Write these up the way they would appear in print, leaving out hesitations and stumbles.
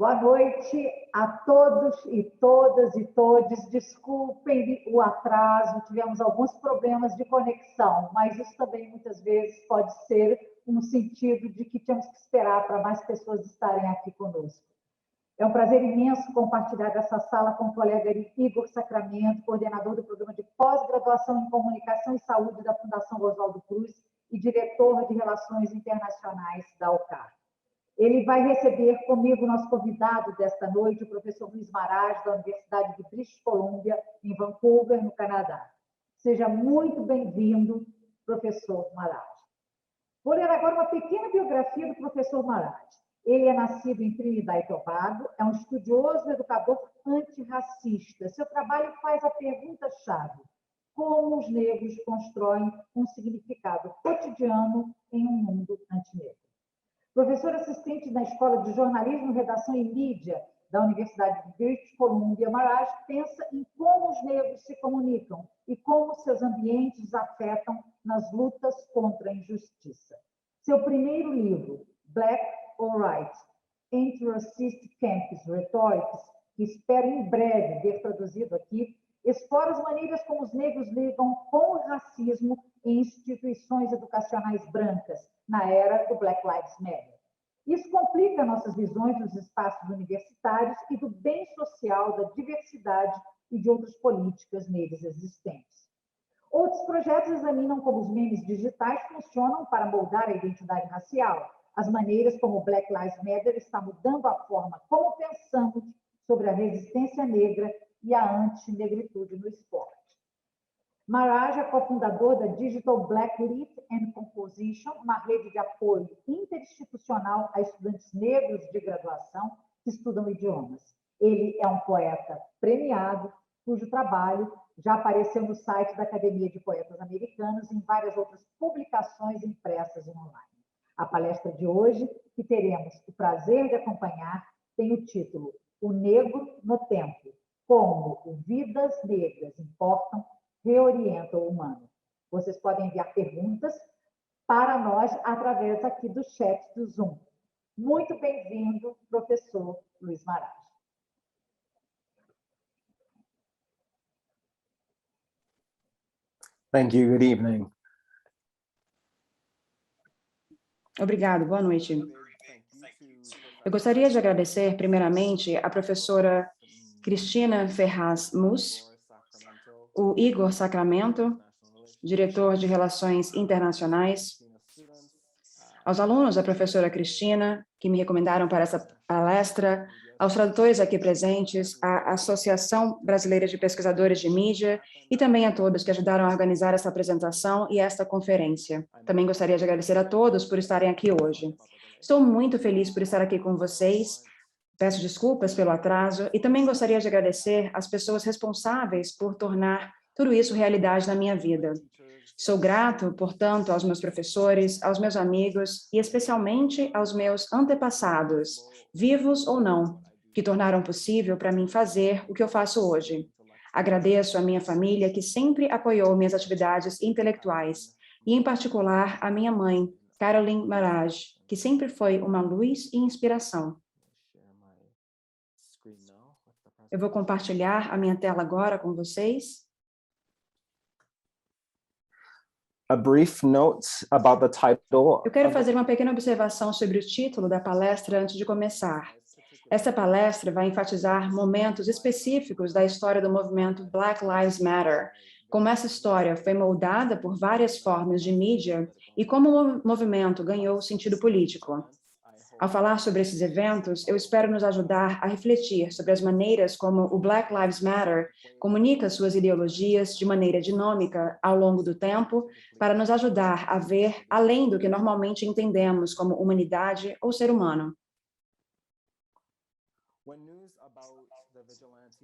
Boa noite a todos e todas e todes. Desculpem o atraso, tivemos alguns problemas de conexão, mas isso também muitas vezes pode ser um sentido de que tínhamos que esperar para mais pessoas estarem aqui conosco. É um prazer imenso compartilhar essa sala com o colega Igor Sacramento, coordenador do programa de pós-graduação em Comunicação e Saúde da Fundação Oswaldo Cruz e diretor de Relações Internacionais da UCAR. Ele vai receber comigo o nosso convidado desta noite, o professor Luiz Marage, da Universidade de British Columbia, em Vancouver, no Canadá. Seja muito bem-vindo, professor Marage. Vou ler agora uma pequena biografia do professor Marage. Ele é nascido em Trinidad e Tobago, é um estudioso e educador antirracista. Seu trabalho faz a pergunta-chave: como os negros constroem um significado cotidiano em um mundo antinegro? Professor assistente na Escola de Jornalismo, Redação e Mídia da Universidade de British Columbia, Marage pensa em como os negros se comunicam e como seus ambientes os afetam nas lutas contra a injustiça. Seu primeiro livro, Black or White, Anti-Racist Campus Rhetorics, que espero em breve ver traduzido aqui, explora as maneiras como os negros lidam com o racismo em instituições educacionais brancas, na era do Black Lives Matter. Isso complica nossas visões dos espaços universitários e do bem social, da diversidade e de outras políticas neles existentes. Outros projetos examinam como os memes digitais funcionam para moldar a identidade racial, as maneiras como o Black Lives Matter está mudando a forma como pensamos sobre a resistência negra e a antinegritude no esporte. Marage é cofundador da Digital Black Lit and Composition, uma rede de apoio interinstitucional a estudantes negros de graduação que estudam idiomas. Ele é um poeta premiado, cujo trabalho já apareceu no site da Academia de Poetas Americanos e em várias outras publicações impressas e online. A palestra de hoje, que teremos o prazer de acompanhar, tem o título O Negro no Tempo, como vidas negras importam, reorienta o humano. Vocês podem enviar perguntas para nós através aqui do chat do Zoom. Muito bem-vindo, professor Luiz Marage. Thank you. Good evening. Obrigado, boa noite. Eu gostaria de agradecer, primeiramente, a professora Cristina Ferraz Mus, o Igor Sacramento, diretor de Relações Internacionais, aos alunos da professora Cristina, que me recomendaram para essa palestra, aos tradutores aqui presentes, à Associação Brasileira de Pesquisadores de Mídia e também a todos que ajudaram a organizar essa apresentação e esta conferência. Também gostaria de agradecer a todos por estarem aqui hoje. Estou muito feliz por estar aqui com vocês. Peço desculpas pelo atraso e também gostaria de agradecer às pessoas responsáveis por tornar tudo isso realidade na minha vida. Sou grato, portanto, aos meus professores, aos meus amigos e especialmente aos meus antepassados, vivos ou não, que tornaram possível para mim fazer o que eu faço hoje. Agradeço à minha família que sempre apoiou minhas atividades intelectuais e, em particular, à minha mãe, Caroline Marage, que sempre foi uma luz e inspiração. Eu vou compartilhar a minha tela agora com vocês. A brief note about the title. Eu quero fazer uma pequena observação sobre o título da palestra antes de começar. Esta palestra vai enfatizar momentos específicos da história do movimento Black Lives Matter, como essa história foi moldada por várias formas de mídia e como o movimento ganhou sentido político. Ao falar sobre esses eventos, eu espero nos ajudar a refletir sobre as maneiras como o Black Lives Matter comunica suas ideologias de maneira dinâmica ao longo do tempo para nos ajudar a ver além do que normalmente entendemos como humanidade ou ser humano.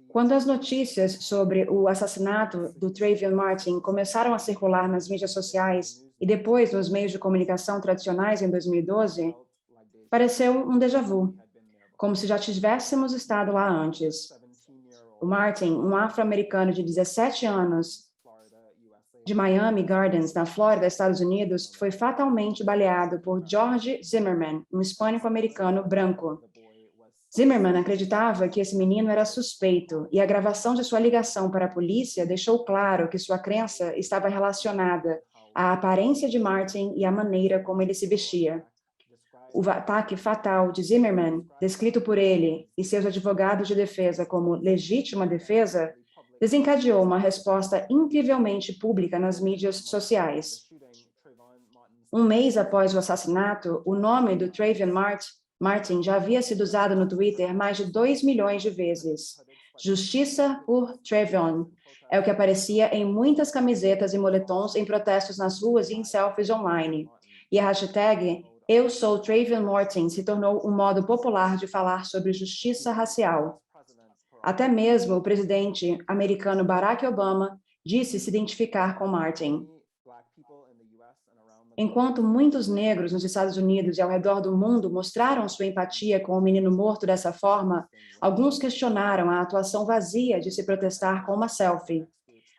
Quando as notícias sobre o assassinato do Trayvon Martin começaram a circular nas mídias sociais e depois nos meios de comunicação tradicionais em 2012, pareceu um déjà vu, como se já tivéssemos estado lá antes. O Martin, um afro-americano de 17 anos, de Miami Gardens, na Flórida, Estados Unidos, foi fatalmente baleado por George Zimmerman, um hispânico-americano branco. Zimmerman acreditava que esse menino era suspeito e a gravação de sua ligação para a polícia deixou claro que sua crença estava relacionada à aparência de Martin e à maneira como ele se vestia. O ataque fatal de Zimmerman, descrito por ele e seus advogados de defesa como legítima defesa, desencadeou uma resposta incrivelmente pública nas mídias sociais. Um mês após o assassinato, o nome do Trayvon Martin já havia sido usado no Twitter mais de 2 milhões de vezes. Justiça por Trayvon é o que aparecia em muitas camisetas e moletons em protestos nas ruas e em selfies online. E a hashtag Eu Sou Trayvon Martin se tornou um modo popular de falar sobre justiça racial. Até mesmo o presidente americano Barack Obama disse se identificar com Martin. Enquanto muitos negros nos Estados Unidos e ao redor do mundo mostraram sua empatia com o menino morto dessa forma, alguns questionaram a atuação vazia de se protestar com uma selfie.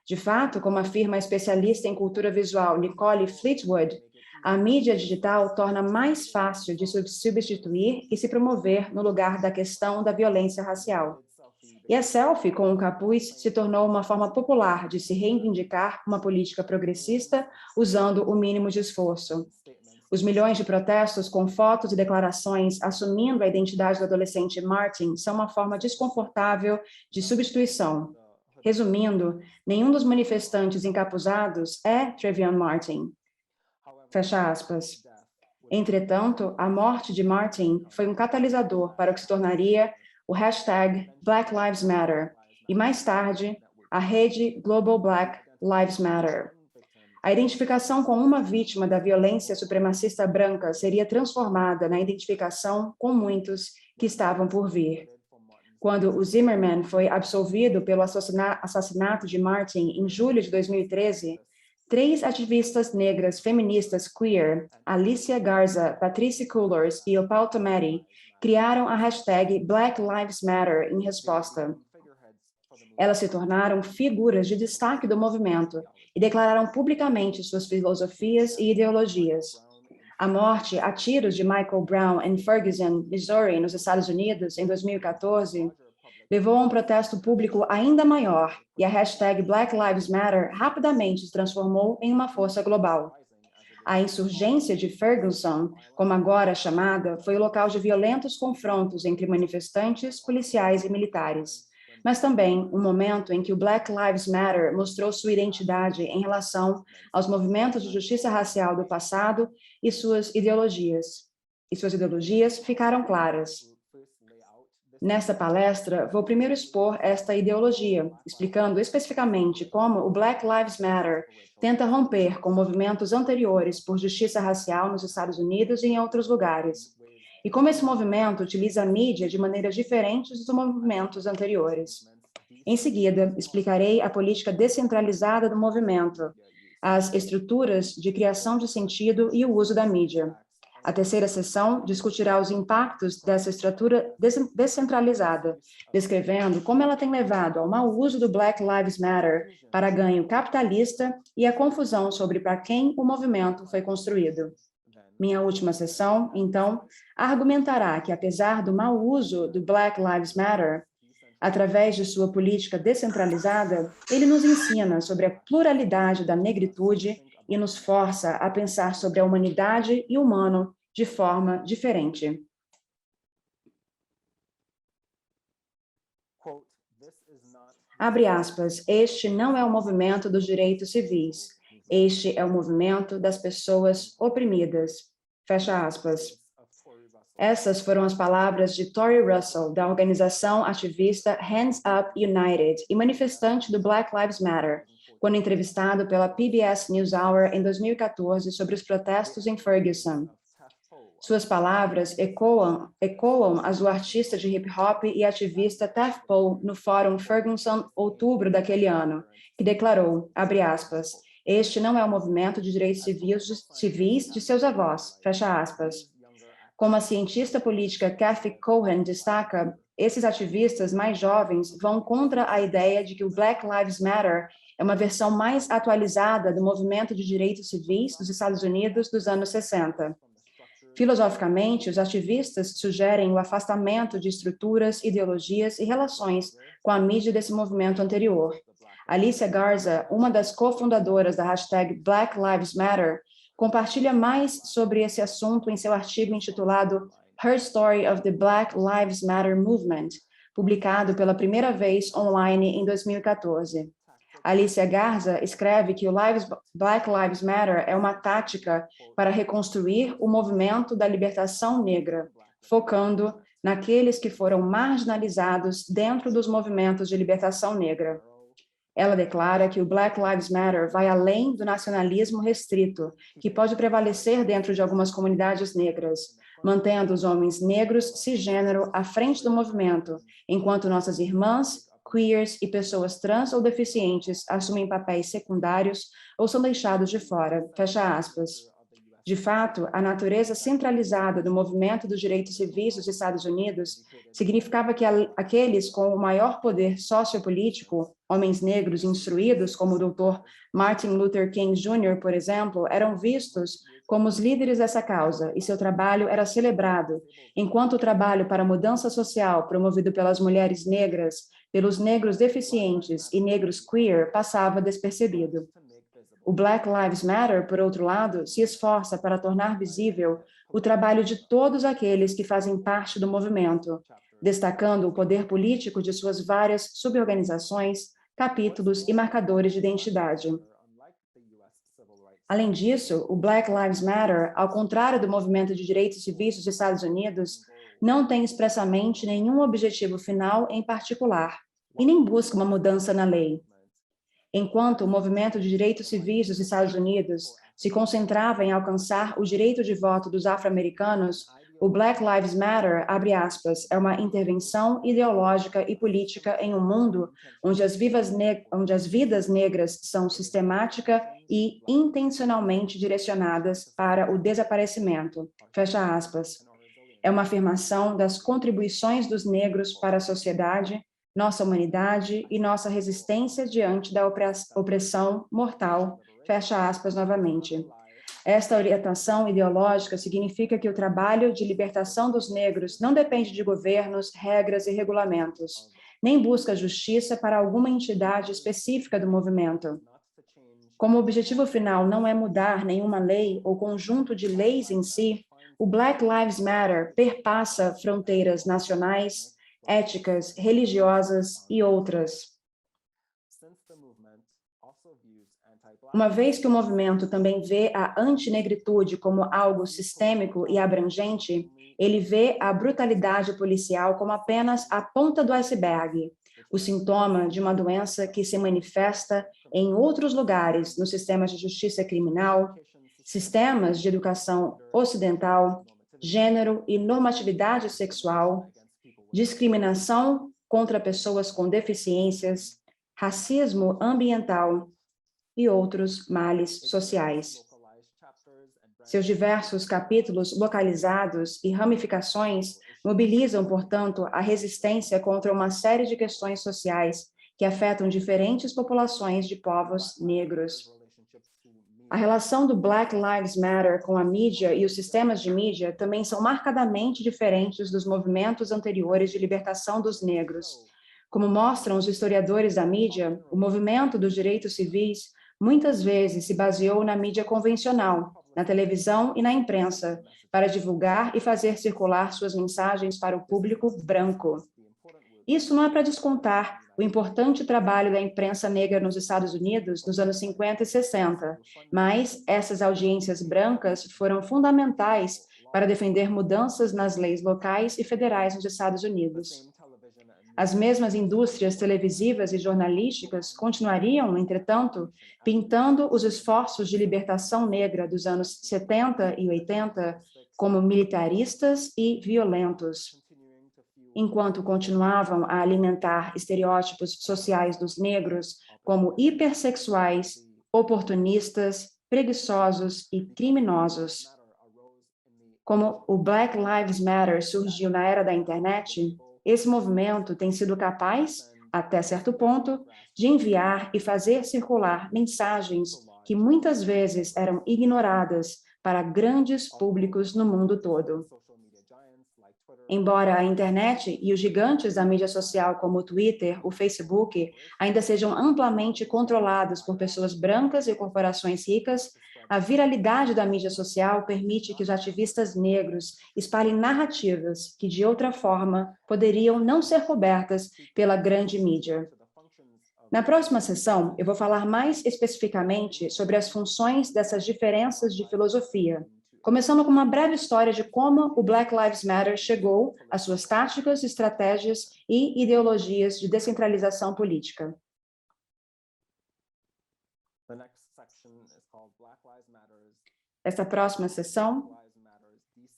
De fato, como afirma a especialista em cultura visual Nicole Fleetwood, a mídia digital torna mais fácil de substituir e se promover no lugar da questão da violência racial. E a selfie com o capuz se tornou uma forma popular de se reivindicar uma política progressista usando o mínimo de esforço. Os milhões de protestos com fotos e declarações assumindo a identidade do adolescente Martin são uma forma desconfortável de substituição. Resumindo, nenhum dos manifestantes encapuzados é Trayvon Martin. Fecha aspas. Entretanto, a morte de Martin foi um catalisador para o que se tornaria o hashtag Black Lives Matter e, mais tarde, a rede Global Black Lives Matter. A identificação com uma vítima da violência supremacista branca seria transformada na identificação com muitos que estavam por vir. Quando o Zimmerman foi absolvido pelo assassinato de Martin em julho de 2013, 3 ativistas negras feministas queer, Alicia Garza, Patricia Cullors e Opal Tometi, criaram a hashtag Black Lives Matter em resposta. Elas se tornaram figuras de destaque do movimento e declararam publicamente suas filosofias e ideologias. A morte a tiros de Michael Brown em Ferguson, Missouri, nos Estados Unidos, em 2014, levou a um protesto público ainda maior e a hashtag Black Lives Matter rapidamente se transformou em uma força global. A insurgência de Ferguson, como agora é chamada, foi o local de violentos confrontos entre manifestantes, policiais e militares, mas também um momento em que o Black Lives Matter mostrou sua identidade em relação aos movimentos de justiça racial do passado e suas ideologias. E suas ideologias ficaram claras. Nesta palestra, vou primeiro expor esta ideologia, explicando especificamente como o Black Lives Matter tenta romper com movimentos anteriores por justiça racial nos Estados Unidos e em outros lugares, e como esse movimento utiliza a mídia de maneiras diferentes dos movimentos anteriores. Em seguida, explicarei a política descentralizada do movimento, as estruturas de criação de sentido e o uso da mídia. A terceira sessão discutirá os impactos dessa estrutura descentralizada, descrevendo como ela tem levado ao mau uso do Black Lives Matter para ganho capitalista e a confusão sobre para quem o movimento foi construído. Minha última sessão, então, argumentará que, apesar do mau uso do Black Lives Matter, através de sua política descentralizada, ele nos ensina sobre a pluralidade da negritude e nos força a pensar sobre a humanidade e o humano de forma diferente. Abre aspas, este não é o movimento dos direitos civis, este é o movimento das pessoas oprimidas. Fecha aspas. Essas foram as palavras de Tori Russell, da organização ativista Hands Up United e manifestante do Black Lives Matter, quando entrevistado pela PBS NewsHour em 2014 sobre os protestos em Ferguson. Suas palavras ecoam as do artista de hip-hop e ativista Tef Poe no Fórum Ferguson, outubro daquele ano, que declarou, abre aspas, este não é o movimento de direitos civis de seus avós, fecha aspas. Como a cientista política Kathy Cohen destaca, esses ativistas mais jovens vão contra a ideia de que o Black Lives Matter é uma versão mais atualizada do movimento de direitos civis dos Estados Unidos dos anos 60. Filosoficamente, os ativistas sugerem o afastamento de estruturas, ideologias e relações com a mídia desse movimento anterior. Alicia Garza, uma das cofundadoras da hashtag Black Lives Matter, compartilha mais sobre esse assunto em seu artigo intitulado Her Story of the Black Lives Matter Movement, publicado pela primeira vez online em 2014. Alicia Garza escreve que o Black Lives Matter é uma tática para reconstruir o movimento da libertação negra, focando naqueles que foram marginalizados dentro dos movimentos de libertação negra. Ela declara que o Black Lives Matter vai além do nacionalismo restrito, que pode prevalecer dentro de algumas comunidades negras, mantendo os homens negros cisgênero à frente do movimento, enquanto nossas irmãs, queers e pessoas trans ou deficientes assumem papéis secundários ou são deixados de fora. Fecha aspas. De fato, a natureza centralizada do movimento dos direitos civis dos Estados Unidos significava que aqueles com o maior poder sociopolítico, homens negros instruídos, como o Dr. Martin Luther King Jr., por exemplo, eram vistos como os líderes dessa causa e seu trabalho era celebrado, enquanto o trabalho para a mudança social promovido pelas mulheres negras, pelos negros deficientes e negros queer passava despercebido. O Black Lives Matter, por outro lado, se esforça para tornar visível o trabalho de todos aqueles que fazem parte do movimento, destacando o poder político de suas várias suborganizações, capítulos e marcadores de identidade. Além disso, o Black Lives Matter, ao contrário do movimento de direitos civis dos Estados Unidos, não tem expressamente nenhum objetivo final em particular e nem busca uma mudança na lei. Enquanto o movimento de direitos civis dos Estados Unidos se concentrava em alcançar o direito de voto dos afro-americanos, o Black Lives Matter, abre aspas, é uma intervenção ideológica e política em um mundo onde as vidas negras são sistemática e intencionalmente direcionadas para o desaparecimento. Fecha aspas. É uma afirmação das contribuições dos negros para a sociedade, nossa humanidade e nossa resistência diante da opressão mortal, fecha aspas novamente. Esta orientação ideológica significa que o trabalho de libertação dos negros não depende de governos, regras e regulamentos, nem busca justiça para alguma entidade específica do movimento. Como o objetivo final não é mudar nenhuma lei ou conjunto de leis em si, o Black Lives Matter perpassa fronteiras nacionais, éticas, religiosas e outras. Uma vez que o movimento também vê a antinegritude como algo sistêmico e abrangente, ele vê a brutalidade policial como apenas a ponta do iceberg, o sintoma de uma doença que se manifesta em outros lugares, nos sistemas de justiça criminal, sistemas de educação ocidental, gênero e normatividade sexual, discriminação contra pessoas com deficiências, racismo ambiental e outros males sociais. Seus diversos capítulos localizados e ramificações mobilizam, portanto, a resistência contra uma série de questões sociais que afetam diferentes populações de povos negros. A relação do Black Lives Matter com a mídia e os sistemas de mídia também são marcadamente diferentes dos movimentos anteriores de libertação dos negros. Como mostram os historiadores da mídia, o movimento dos direitos civis muitas vezes se baseou na mídia convencional, na televisão e na imprensa, para divulgar e fazer circular suas mensagens para o público branco. Isso não é para descontar o importante trabalho da imprensa negra nos Estados Unidos nos anos 50 e 60, mas essas audiências brancas foram fundamentais para defender mudanças nas leis locais e federais nos Estados Unidos. As mesmas indústrias televisivas e jornalísticas continuariam, entretanto, pintando os esforços de libertação negra dos anos 70 e 80 como militaristas e violentos, enquanto continuavam a alimentar estereótipos sociais dos negros como hipersexuais, oportunistas, preguiçosos e criminosos. Como o Black Lives Matter surgiu na era da internet, esse movimento tem sido capaz, até certo ponto, de enviar e fazer circular mensagens que muitas vezes eram ignoradas para grandes públicos no mundo todo. Embora a internet e os gigantes da mídia social como o Twitter, o Facebook, ainda sejam amplamente controlados por pessoas brancas e corporações ricas, a viralidade da mídia social permite que os ativistas negros espalhem narrativas que, de outra forma, poderiam não ser cobertas pela grande mídia. Na próxima sessão, eu vou falar mais especificamente sobre as funções dessas diferenças de filosofia, começando com uma breve história de como o Black Lives Matter chegou às suas táticas, estratégias e ideologias de descentralização política. Esta próxima sessão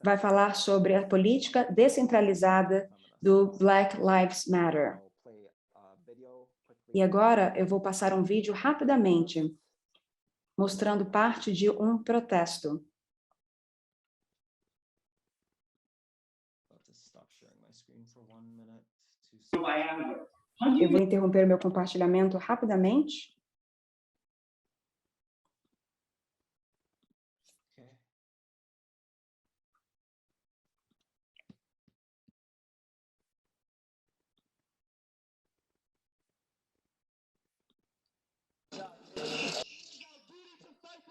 vai falar sobre a política descentralizada do Black Lives Matter. E agora eu vou passar um vídeo rapidamente, mostrando parte de um protesto. Eu vou interromper meu compartilhamento rapidamente.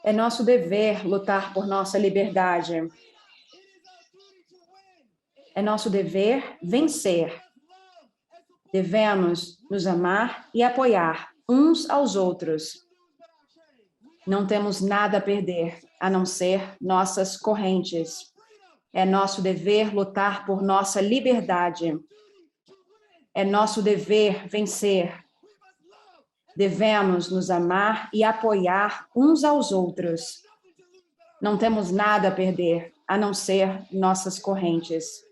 É nosso dever lutar por nossa liberdade. É nosso dever vencer. Devemos nos amar e apoiar uns aos outros. Não temos nada a perder, a não ser nossas correntes. É nosso dever lutar por nossa liberdade. É nosso dever vencer. Devemos nos amar e apoiar uns aos outros. Não temos nada a perder, a não ser nossas correntes.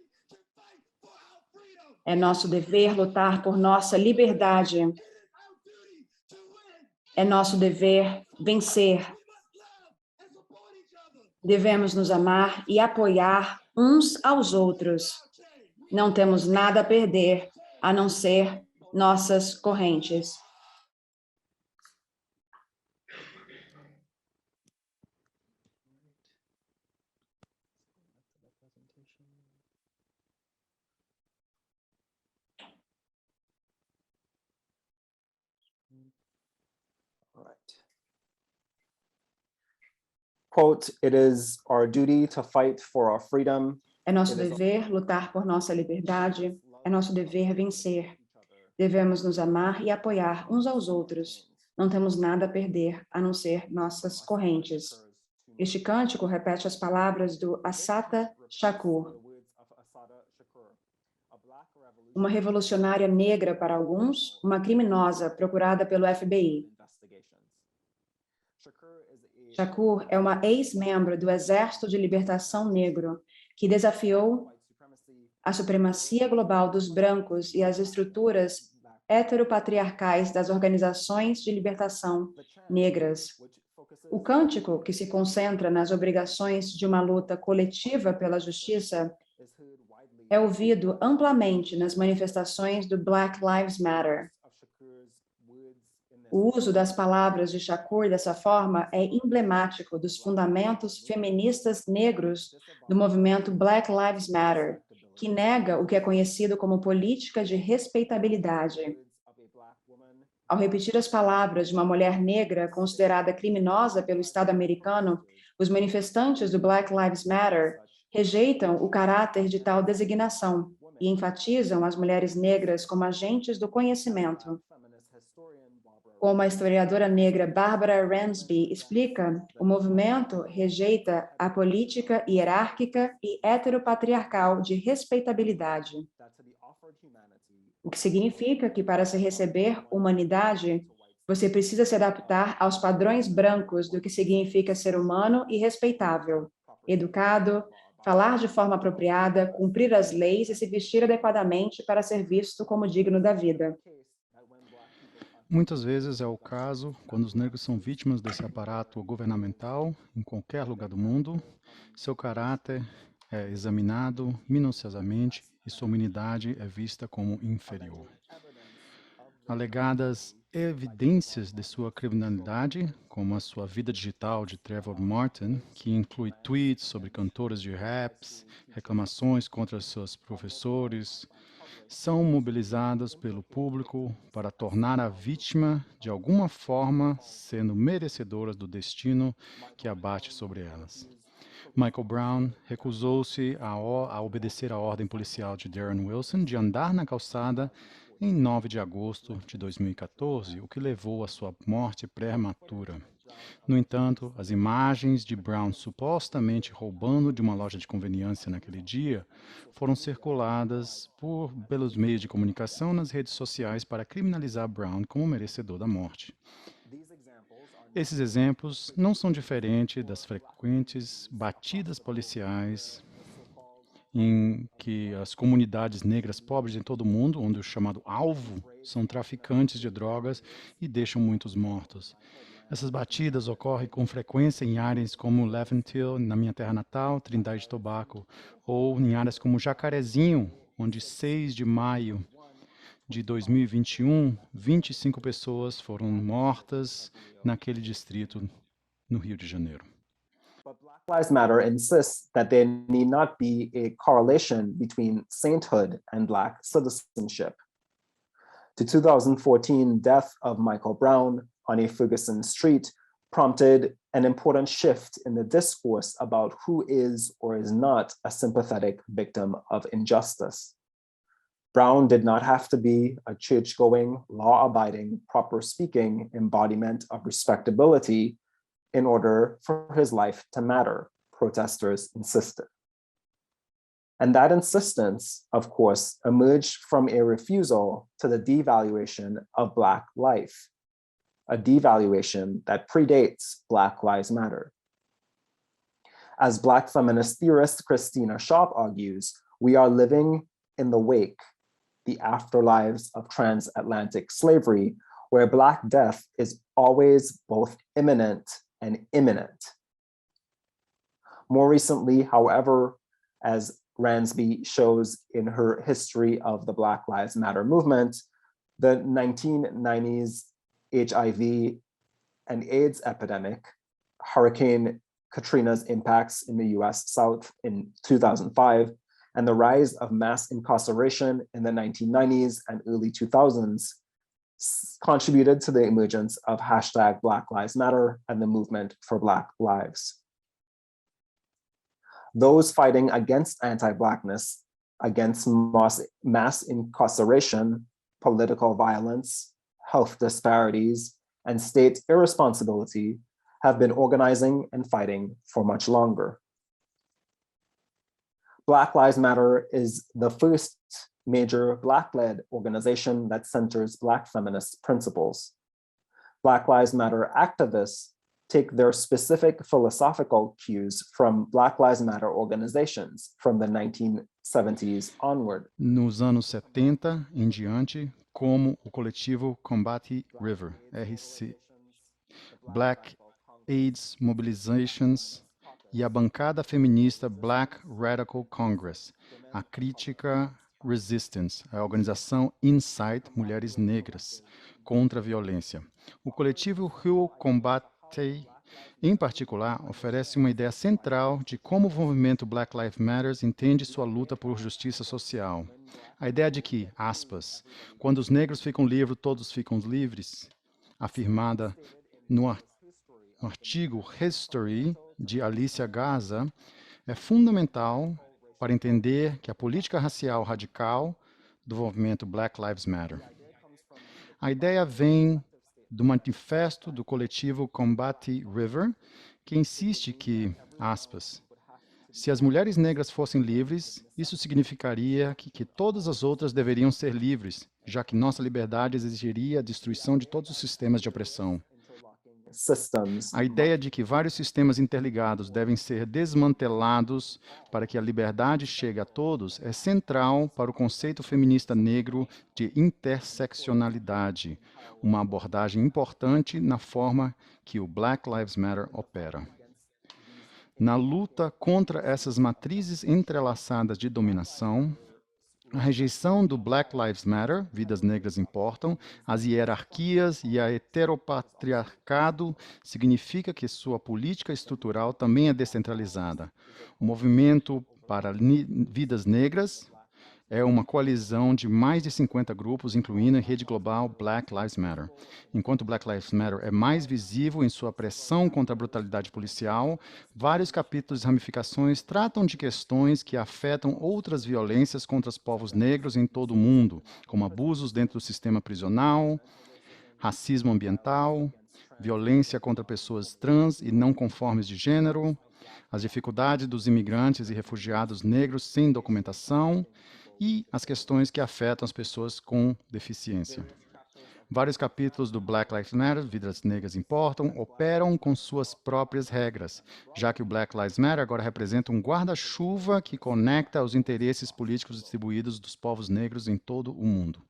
É nosso dever lutar por nossa liberdade. É nosso dever vencer. Devemos nos amar e apoiar uns aos outros. Não temos nada a perder, a não ser nossas correntes. Quote, "It is our duty to fight for our freedom." É nosso dever lutar por nossa liberdade. É nosso dever vencer. Devemos nos amar e apoiar uns aos outros. Não temos nada a perder, a não ser nossas correntes. Este cântico repete as palavras do Assata Shakur, uma revolucionária negra para alguns, uma criminosa procurada pelo FBI. Shakur é uma ex-membro do Exército de Libertação Negro, que desafiou a supremacia global dos brancos e as estruturas heteropatriarcais das organizações de libertação negras. O cântico, que se concentra nas obrigações de uma luta coletiva pela justiça, é ouvido amplamente nas manifestações do Black Lives Matter. O uso das palavras de Shakur dessa forma é emblemático dos fundamentos feministas negros do movimento Black Lives Matter, que nega o que é conhecido como política de respeitabilidade. Ao repetir as palavras de uma mulher negra considerada criminosa pelo Estado americano, os manifestantes do Black Lives Matter rejeitam o caráter de tal designação e enfatizam as mulheres negras como agentes do conhecimento. Como a historiadora negra Barbara Ransby explica, o movimento rejeita a política hierárquica e heteropatriarcal de respeitabilidade, o que significa que para se receber humanidade, você precisa se adaptar aos padrões brancos do que significa ser humano e respeitável, educado, falar de forma apropriada, cumprir as leis e se vestir adequadamente para ser visto como digno da vida. Muitas vezes é o caso quando os negros são vítimas desse aparato governamental em qualquer lugar do mundo, seu caráter é examinado minuciosamente e sua humanidade é vista como inferior. Alegadas evidências de sua criminalidade, como a sua vida digital de Trevor Martin, que inclui tweets sobre cantores de raps, reclamações contra seus professores, são mobilizadas pelo público para tornar a vítima, de alguma forma, sendo merecedoras do destino que abate sobre elas. Michael Brown recusou-se a obedecer à ordem policial de Darren Wilson de andar na calçada em 9 de agosto de 2014, o que levou à sua morte prematura. No entanto, as imagens de Brown supostamente roubando de uma loja de conveniência naquele dia foram circuladas pelos meios de comunicação nas redes sociais para criminalizar Brown como merecedor da morte. Esses exemplos não são diferentes das frequentes batidas policiais em que as comunidades negras pobres em todo o mundo, onde o chamado alvo são traficantes de drogas e deixam muitos mortos. Essas batidas ocorrem com frequência em áreas como Laventille, na minha terra natal, Trindade e Tobago, ou em áreas como Jacarezinho, onde 6 de maio de 2021, 25 pessoas foram mortas naquele distrito no Rio de Janeiro. But Black Lives Matter insists that there need not be a correlation between sainthood and Black citizenship. The 2014 death of Michael Brown on a Ferguson street prompted an important shift in the discourse about who is or is not a sympathetic victim of injustice. Brown did not have to be a church-going, law-abiding, proper-speaking embodiment of respectability in order for his life to matter, protesters insisted. And that insistence, of course, emerged from a refusal to the devaluation of Black life, a devaluation that predates Black Lives Matter. As Black feminist theorist Christina Sharp argues, we are living in the wake, the afterlives of transatlantic slavery, where Black death is always both imminent and imminent. More recently, however, as Ransby shows in her history of the Black Lives Matter movement, the 1990s HIV and AIDS epidemic, Hurricane Katrina's impacts in the US South in 2005, and the rise of mass incarceration in the 1990s and early 2000s contributed to the emergence of hashtag Black Lives Matter and the movement for Black lives. Those fighting against anti-Blackness, against mass incarceration, political violence, health disparities, and state irresponsibility have been organizing and fighting for much longer. Black Lives Matter is the first major Black-led organization that centers Black feminist principles. Black Lives Matter activists take their specific philosophical cues from Black Lives Matter organizations from the 1970s onward. Nos anos 70 em diante, como o coletivo Combate River, RC, Black AIDS Mobilizations e a bancada feminista Black Radical Congress, a crítica Resistance, a organização Insight Mulheres Negras contra a Violência. O coletivo Rio Combate, em particular, oferece uma ideia central de como o movimento Black Lives Matter entende sua luta por justiça social. A ideia de que, aspas, quando os negros ficam livres, todos ficam livres, afirmada no artigo History de Alicia Garza, é fundamental para entender que a política racial radical do movimento Black Lives Matter. A ideia vem do manifesto do coletivo Combate River, que insiste que, aspas, se as mulheres negras fossem livres, isso significaria que todas as outras deveriam ser livres, já que nossa liberdade exigiria a destruição de todos os sistemas de opressão. A ideia de que vários sistemas interligados devem ser desmantelados para que a liberdade chegue a todos é central para o conceito feminista negro de interseccionalidade, uma abordagem importante na forma que o Black Lives Matter opera. Na luta contra essas matrizes entrelaçadas de dominação, A rejeição do Black Lives Matter, vidas negras importam, as hierarquias e a heteropatriarcado significa que sua política estrutural também é descentralizada. O movimento para vidas negras é uma coalizão de mais de 50 grupos, incluindo a rede global Black Lives Matter. Enquanto Black Lives Matter é mais visível em sua pressão contra a brutalidade policial, vários capítulos e ramificações tratam de questões que afetam outras violências contra os povos negros em todo o mundo, como abusos dentro do sistema prisional, racismo ambiental, violência contra pessoas trans e não conformes de gênero, as dificuldades dos imigrantes e refugiados negros sem documentação, e as questões que afetam as pessoas com deficiência. Vários capítulos do Black Lives Matter, Vidas Negras Importam, operam com suas próprias regras, já que o Black Lives Matter agora representa um guarda-chuva que conecta os interesses políticos distribuídos dos povos negros em todo o mundo.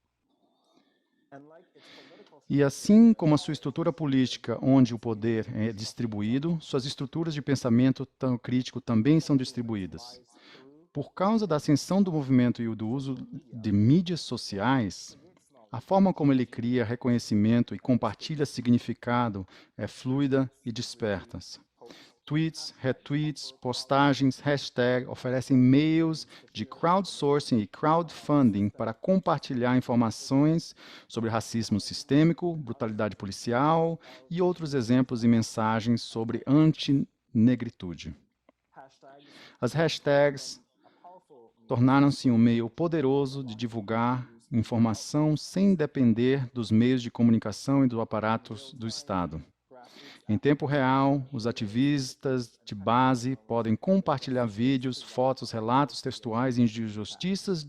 E assim como a sua estrutura política, onde o poder é distribuído, suas estruturas de pensamento crítico também são distribuídas. Por causa da ascensão do movimento e do uso de mídias sociais, a forma como ele cria reconhecimento e compartilha significado é fluida e desperta. Tweets, retweets, postagens, hashtag oferecem meios de crowdsourcing e crowdfunding para compartilhar informações sobre racismo sistêmico, brutalidade policial e outros exemplos e mensagens sobre antinegritude. As hashtags tornaram-se um meio poderoso de divulgar informação sem depender dos meios de comunicação e dos aparatos do Estado. Em tempo real, os ativistas de base podem compartilhar vídeos, fotos, relatos textuais e injustiças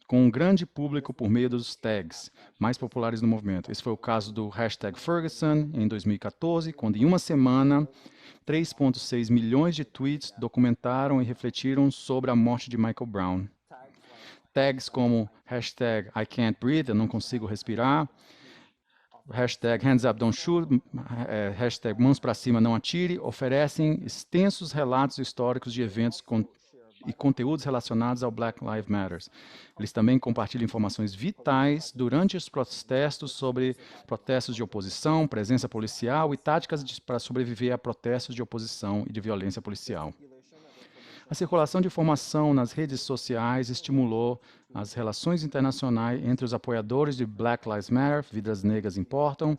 com um grande público por meio dos tags mais populares do movimento. Esse foi o caso do hashtag Ferguson em 2014, quando em uma semana 3,6 milhões de tweets documentaram e refletiram sobre a morte de Michael Brown. Tags como hashtag I can't breathe, eu não consigo respirar, hashtag hands up don't shoot, hashtag mãos para cima não atire, oferecem extensos relatos históricos de eventos e conteúdos relacionados ao Black Lives Matter. Eles também compartilham informações vitais durante os protestos sobre protestos de oposição, presença policial e táticas para sobreviver a protestos de oposição e de violência policial. A circulação de informação nas redes sociais estimulou as relações internacionais entre os apoiadores de Black Lives Matter, Vidas Negras Importam,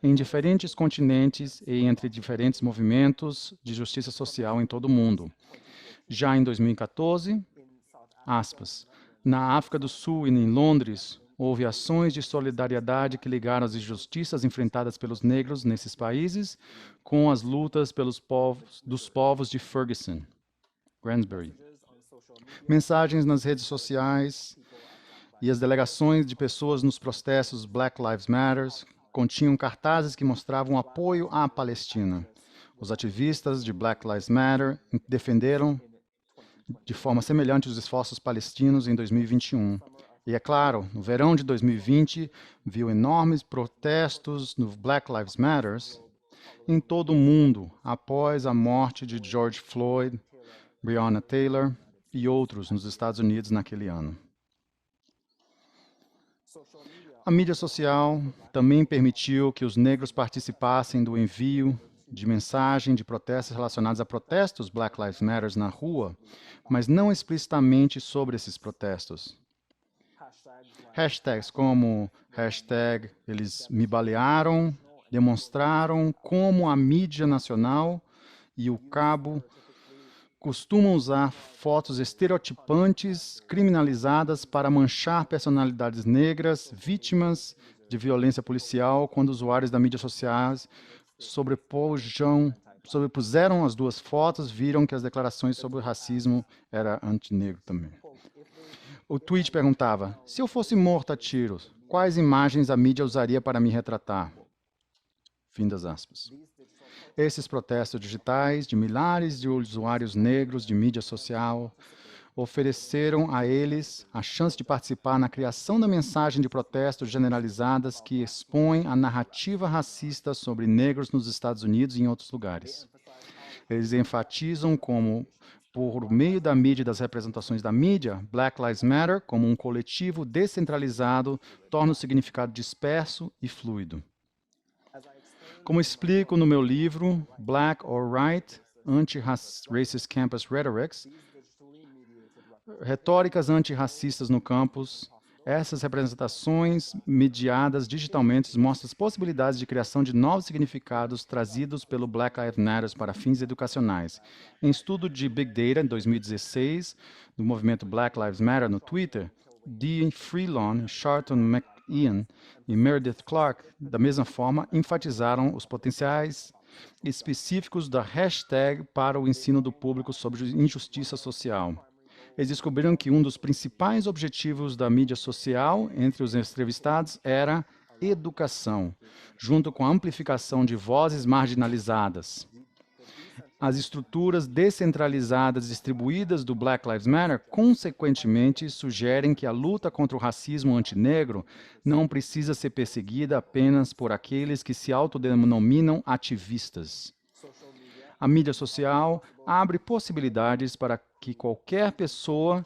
em diferentes continentes e entre diferentes movimentos de justiça social em todo o mundo. Já em 2014, aspas, na África do Sul e em Londres, houve ações de solidariedade que ligaram as injustiças enfrentadas pelos negros nesses países com as lutas dos povos de Ferguson, Granbury. Mensagens nas redes sociais e as delegações de pessoas nos protestos Black Lives Matter continham cartazes que mostravam apoio à Palestina. Os ativistas de Black Lives Matter defenderam de forma semelhante os esforços palestinos em 2021. E é claro, no verão de 2020, viu enormes protestos no Black Lives Matter em todo o mundo após a morte de George Floyd, Breonna Taylor e outros nos Estados Unidos naquele ano. A mídia social também permitiu que os negros participassem do envio de mensagem de protestos relacionados a protestos Black Lives Matter na rua, mas não explicitamente sobre esses protestos. Hashtags como hashtag eles me balearam demonstraram como a mídia nacional e o cabo costumam usar fotos estereotipantes, criminalizadas para manchar personalidades negras, vítimas de violência policial, quando usuários da mídia sociais sobrepuseram as duas fotos, viram que as declarações sobre o racismo eram antinegro também. O tweet perguntava, se eu fosse morto a tiros, quais imagens a mídia usaria para me retratar? Fim das aspas. Esses protestos digitais de milhares de usuários negros de mídia social ofereceram a eles a chance de participar na criação da mensagem de protesto generalizadas que expõe a narrativa racista sobre negros nos Estados Unidos e em outros lugares. Eles enfatizam como por meio da mídia e das representações da mídia, Black Lives Matter, como um coletivo descentralizado, torna o significado disperso e fluido. Como explico no meu livro, Black or Right, Anti-Racist Campus Rhetorics, retóricas antirracistas no campus, essas representações mediadas digitalmente mostram as possibilidades de criação de novos significados trazidos pelo Black Lives Matter para fins educacionais. Em estudo de Big Data, em 2016, do movimento Black Lives Matter no Twitter, Dean Freelon, Sharton McIan e Meredith Clark, da mesma forma, enfatizaram os potenciais específicos da hashtag para o ensino do público sobre injustiça social. Eles descobriram que um dos principais objetivos da mídia social entre os entrevistados era educação, junto com a amplificação de vozes marginalizadas. As estruturas descentralizadas distribuídas do Black Lives Matter, consequentemente, sugerem que a luta contra o racismo antinegro não precisa ser perseguida apenas por aqueles que se autodenominam ativistas. A mídia social abre possibilidades para que qualquer pessoa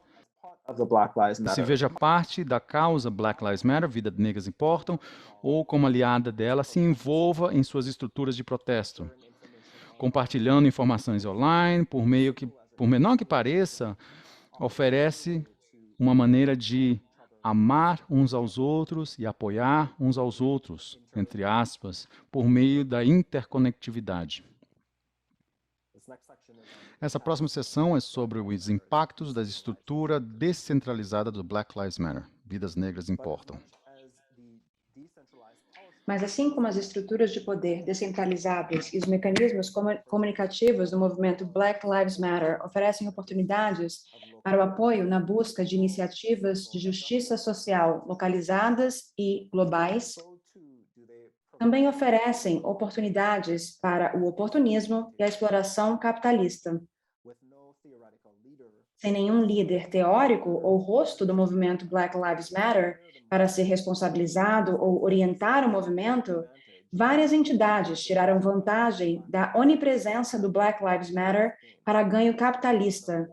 se veja parte da causa Black Lives Matter, Vidas Negras Importam, ou como aliada dela, se envolva em suas estruturas de protesto, compartilhando informações online, por menor que pareça, oferece uma maneira de amar uns aos outros e apoiar uns aos outros, entre aspas, por meio da interconectividade. Essa próxima sessão é sobre os impactos da estrutura descentralizada do Black Lives Matter. Vidas Negras Importam. Mas assim como as estruturas de poder descentralizadas e os mecanismos comunicativos do movimento Black Lives Matter oferecem oportunidades para o apoio na busca de iniciativas de justiça social localizadas e globais, também oferecem oportunidades para o oportunismo e a exploração capitalista. Sem nenhum líder teórico ou rosto do movimento Black Lives Matter para ser responsabilizado ou orientar o movimento, várias entidades tiraram vantagem da onipresença do Black Lives Matter para ganho capitalista,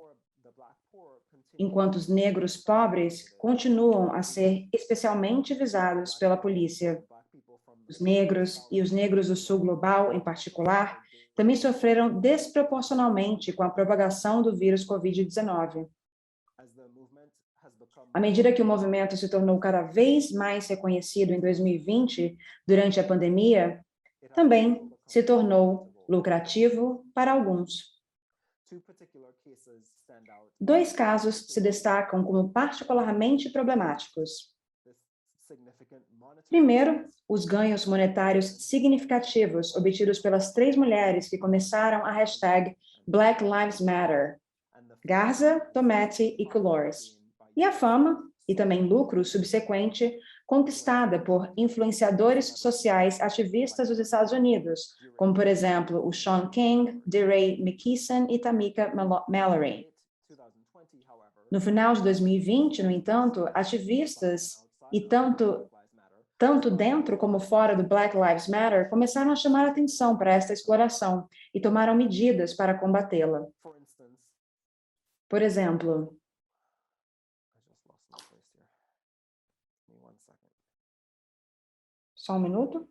enquanto os negros pobres continuam a ser especialmente visados pela polícia. Os negros e os negros do sul global, em particular, também sofreram desproporcionalmente com a propagação do vírus Covid-19. À medida que o movimento se tornou cada vez mais reconhecido em 2020, durante a pandemia, também se tornou lucrativo para alguns. Dois casos se destacam como particularmente problemáticos. Primeiro, os ganhos monetários significativos obtidos pelas 3 mulheres que começaram a hashtag Black Lives Matter, Garza, Tometi e Colores, e a fama, e também lucro subsequente, conquistada por influenciadores sociais ativistas dos Estados Unidos, como, por exemplo, o Shaun King, DeRay McKesson e Tamika Mallory. No final de 2020, no entanto, ativistas, e tanto dentro como fora do Black Lives Matter, começaram a chamar atenção para esta exploração e tomaram medidas para combatê-la. Por exemplo, só um minuto.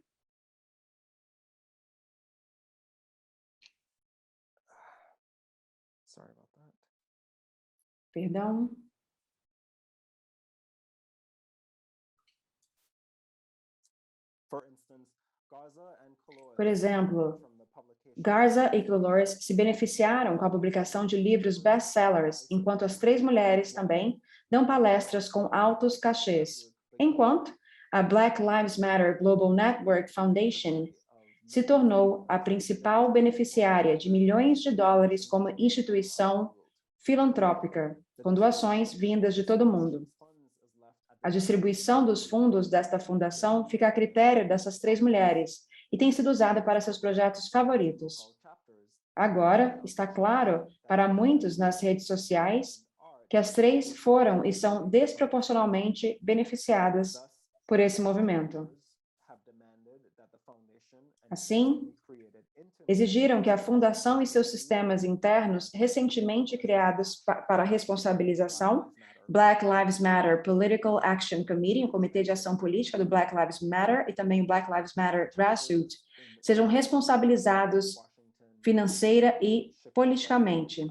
Perdão. Por exemplo, Garza e Colores se beneficiaram com a publicação de livros best-sellers, enquanto as 3 mulheres também dão palestras com altos cachês, enquanto a Black Lives Matter Global Network Foundation se tornou a principal beneficiária de milhões de dólares como instituição filantrópica, com doações vindas de todo o mundo. A distribuição dos fundos desta fundação fica a critério dessas 3 mulheres e tem sido usada para seus projetos favoritos. Agora, está claro para muitos nas redes sociais que as 3 foram e são desproporcionalmente beneficiadas por esse movimento. Assim, exigiram que a fundação e seus sistemas internos, recentemente criados para a responsabilização, Black Lives Matter Political Action Committee, o Comitê de Ação Política do Black Lives Matter e também o Black Lives Matter Grassroots, sejam responsabilizados financeira e politicamente.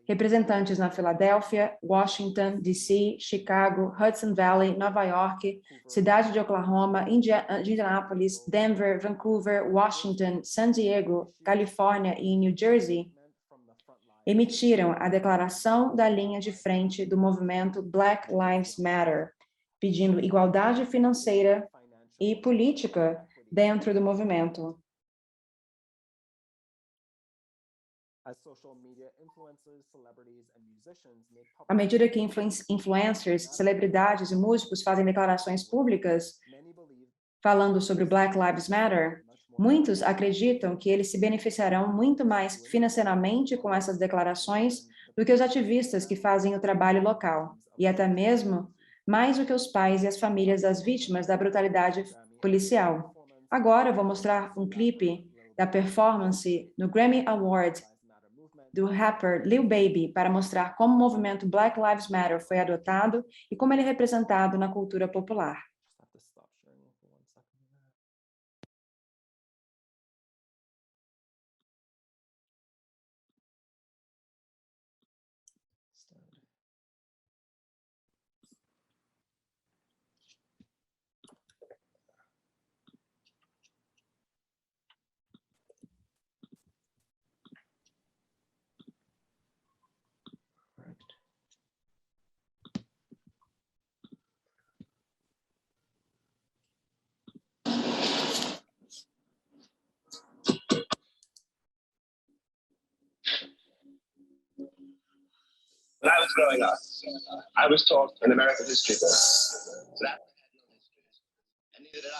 Representantes na Filadélfia, Washington, D.C., Chicago, Hudson Valley, Nova York, cidade de Oklahoma, Indianápolis, Denver, Vancouver, Washington, San Diego, Califórnia e New Jersey emitiram a declaração da linha de frente do movimento Black Lives Matter, pedindo igualdade financeira e política dentro do movimento. À medida que influencers, celebridades e músicos fazem declarações públicas falando sobre Black Lives Matter, muitos acreditam que eles se beneficiarão muito mais financeiramente com essas declarações do que os ativistas que fazem o trabalho local, e até mesmo mais do que os pais e as famílias das vítimas da brutalidade policial. Agora eu vou mostrar um clipe da performance no Grammy Award do rapper Lil Baby para mostrar como o movimento Black Lives Matter foi adotado e como ele é representado na cultura popular. When I was growing up, I was taught an American history course that and neither did I.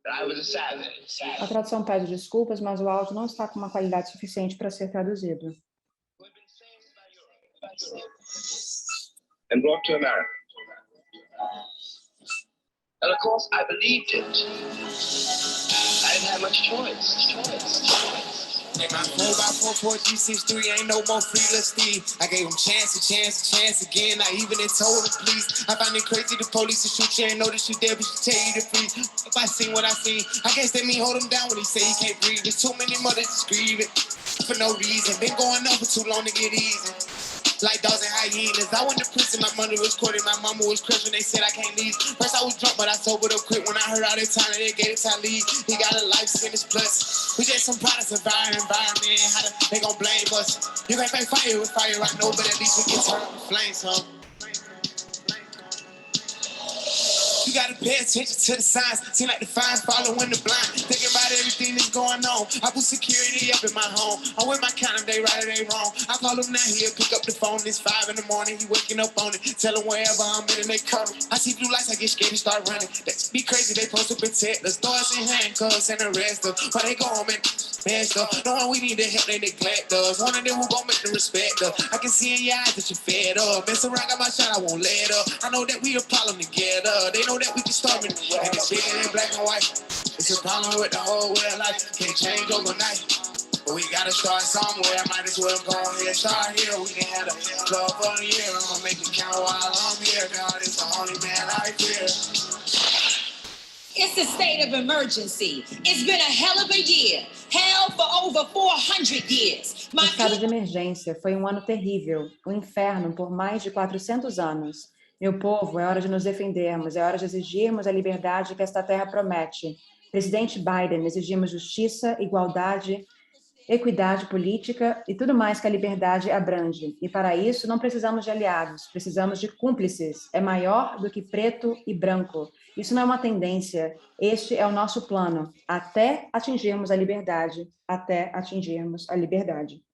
That I was a savage. A tradução pede desculpas, mas o áudio não está com uma qualidade suficiente para ser traduzido. And brought to America. And of course, I believed it. I didn't have much choice. My 4x4 G63 ain't no more free, let's Steve. I gave him chance again. I even told him please. I find it crazy the police to shoot you and know that you dead, but she tell you to freeze. If I seen what I seen, I guess that mean hold him down when he say he can't breathe. There's too many mothers grieving for no reason. Been going on for too long to get easy. Like dogs and hyenas. I went to prison, my money was courted, my mama was crushed when they said I can't leave. First I was drunk, but I sobered up quick when I heard all that time that they gave it to leave. He got a life sentence plus. We just some products of our environment. How they gon' blame us? You can't fight fire with fire, I know, but at least we can turn the flames, huh? You gotta pay attention to the signs. Seem like the fines following the blind. Thinking about everything that's going on. I put security up in my home. I'm with my kind of they right or they wrong. I call him now, he'll pick up the phone. It's 5 in the morning, he waking up on it. Tell him wherever I'm in and they come. I see blue lights, I get scared and start running. That's be crazy, they supposed to protect us. Throw us in handcuffs and arrest us. But they go home and messed up. Knowing we need to help, they neglect us. One of them who gon' make the respect us. I can see in your eyes that you're fed up. Mess around, got my shot, I won't let up. I know that we a problem together. They know that we can start it. And it's bigger than black and white. It's a problem with the whole way of life. Can't change overnight. But we gotta start somewhere. Might as well go ahead, start here. We can have a club for the year. I'm gonna make it count while I'm here. God is the only man I fear. It's a state of emergency. It's been a hell of a year. Hell for over 400 years. O estado de emergência foi um ano terrível, um inferno por mais de 400 anos. Meu povo, é hora de nos defendermos, é hora de exigirmos a liberdade que esta terra promete. Presidente Biden, exigimos justiça, igualdade, equidade política e tudo mais que a liberdade abrange. E para isso não precisamos de aliados, precisamos de cúmplices. É maior do que preto e branco. Isso não é uma tendência, este é o nosso plano, até atingirmos a liberdade, até atingirmos a liberdade.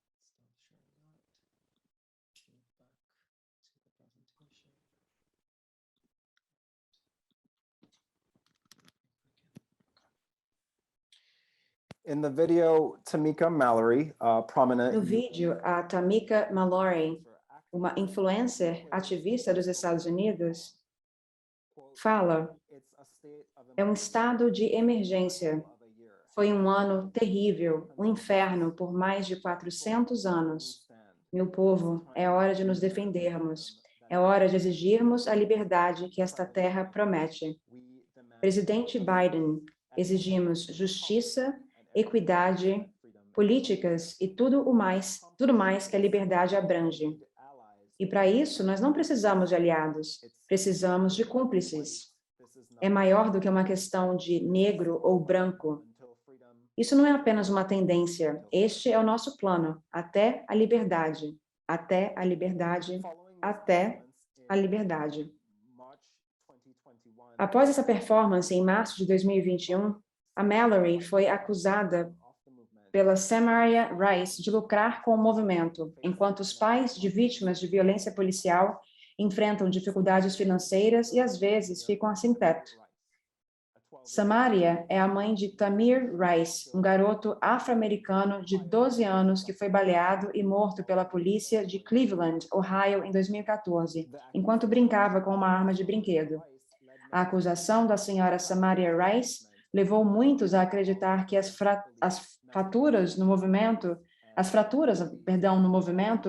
In the video, Tamika Mallory, prominent... No vídeo, a Tamika Mallory, uma influencer ativista dos Estados Unidos, fala: é um estado de emergência. Foi um ano terrível, um inferno por mais de 400 anos. Meu povo, é hora de nos defendermos. É hora de exigirmos a liberdade que esta terra promete. Presidente Biden, exigimos justiça, equidade, políticas e tudo mais que a liberdade abrange. E para isso, nós não precisamos de aliados, precisamos de cúmplices. É maior do que uma questão de negro ou branco. Isso não é apenas uma tendência, este é o nosso plano, até a liberdade, até a liberdade, até a liberdade. Após essa performance, em março de 2021, a Mallory foi acusada pela Samaria Rice de lucrar com o movimento, enquanto os pais de vítimas de violência policial enfrentam dificuldades financeiras e, às vezes, ficam sem teto. Samaria é a mãe de Tamir Rice, um garoto afro-americano de 12 anos que foi baleado e morto pela polícia de Cleveland, Ohio, em 2014, enquanto brincava com uma arma de brinquedo. A acusação da senhora Samaria Rice levou muitos a acreditar que as fraturas no movimento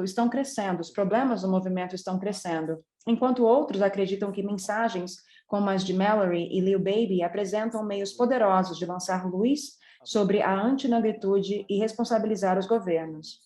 estão crescendo, os problemas no movimento estão crescendo, enquanto outros acreditam que mensagens como as de Mallory e Lil Baby apresentam meios poderosos de lançar luz sobre a antinagritude e responsabilizar os governos.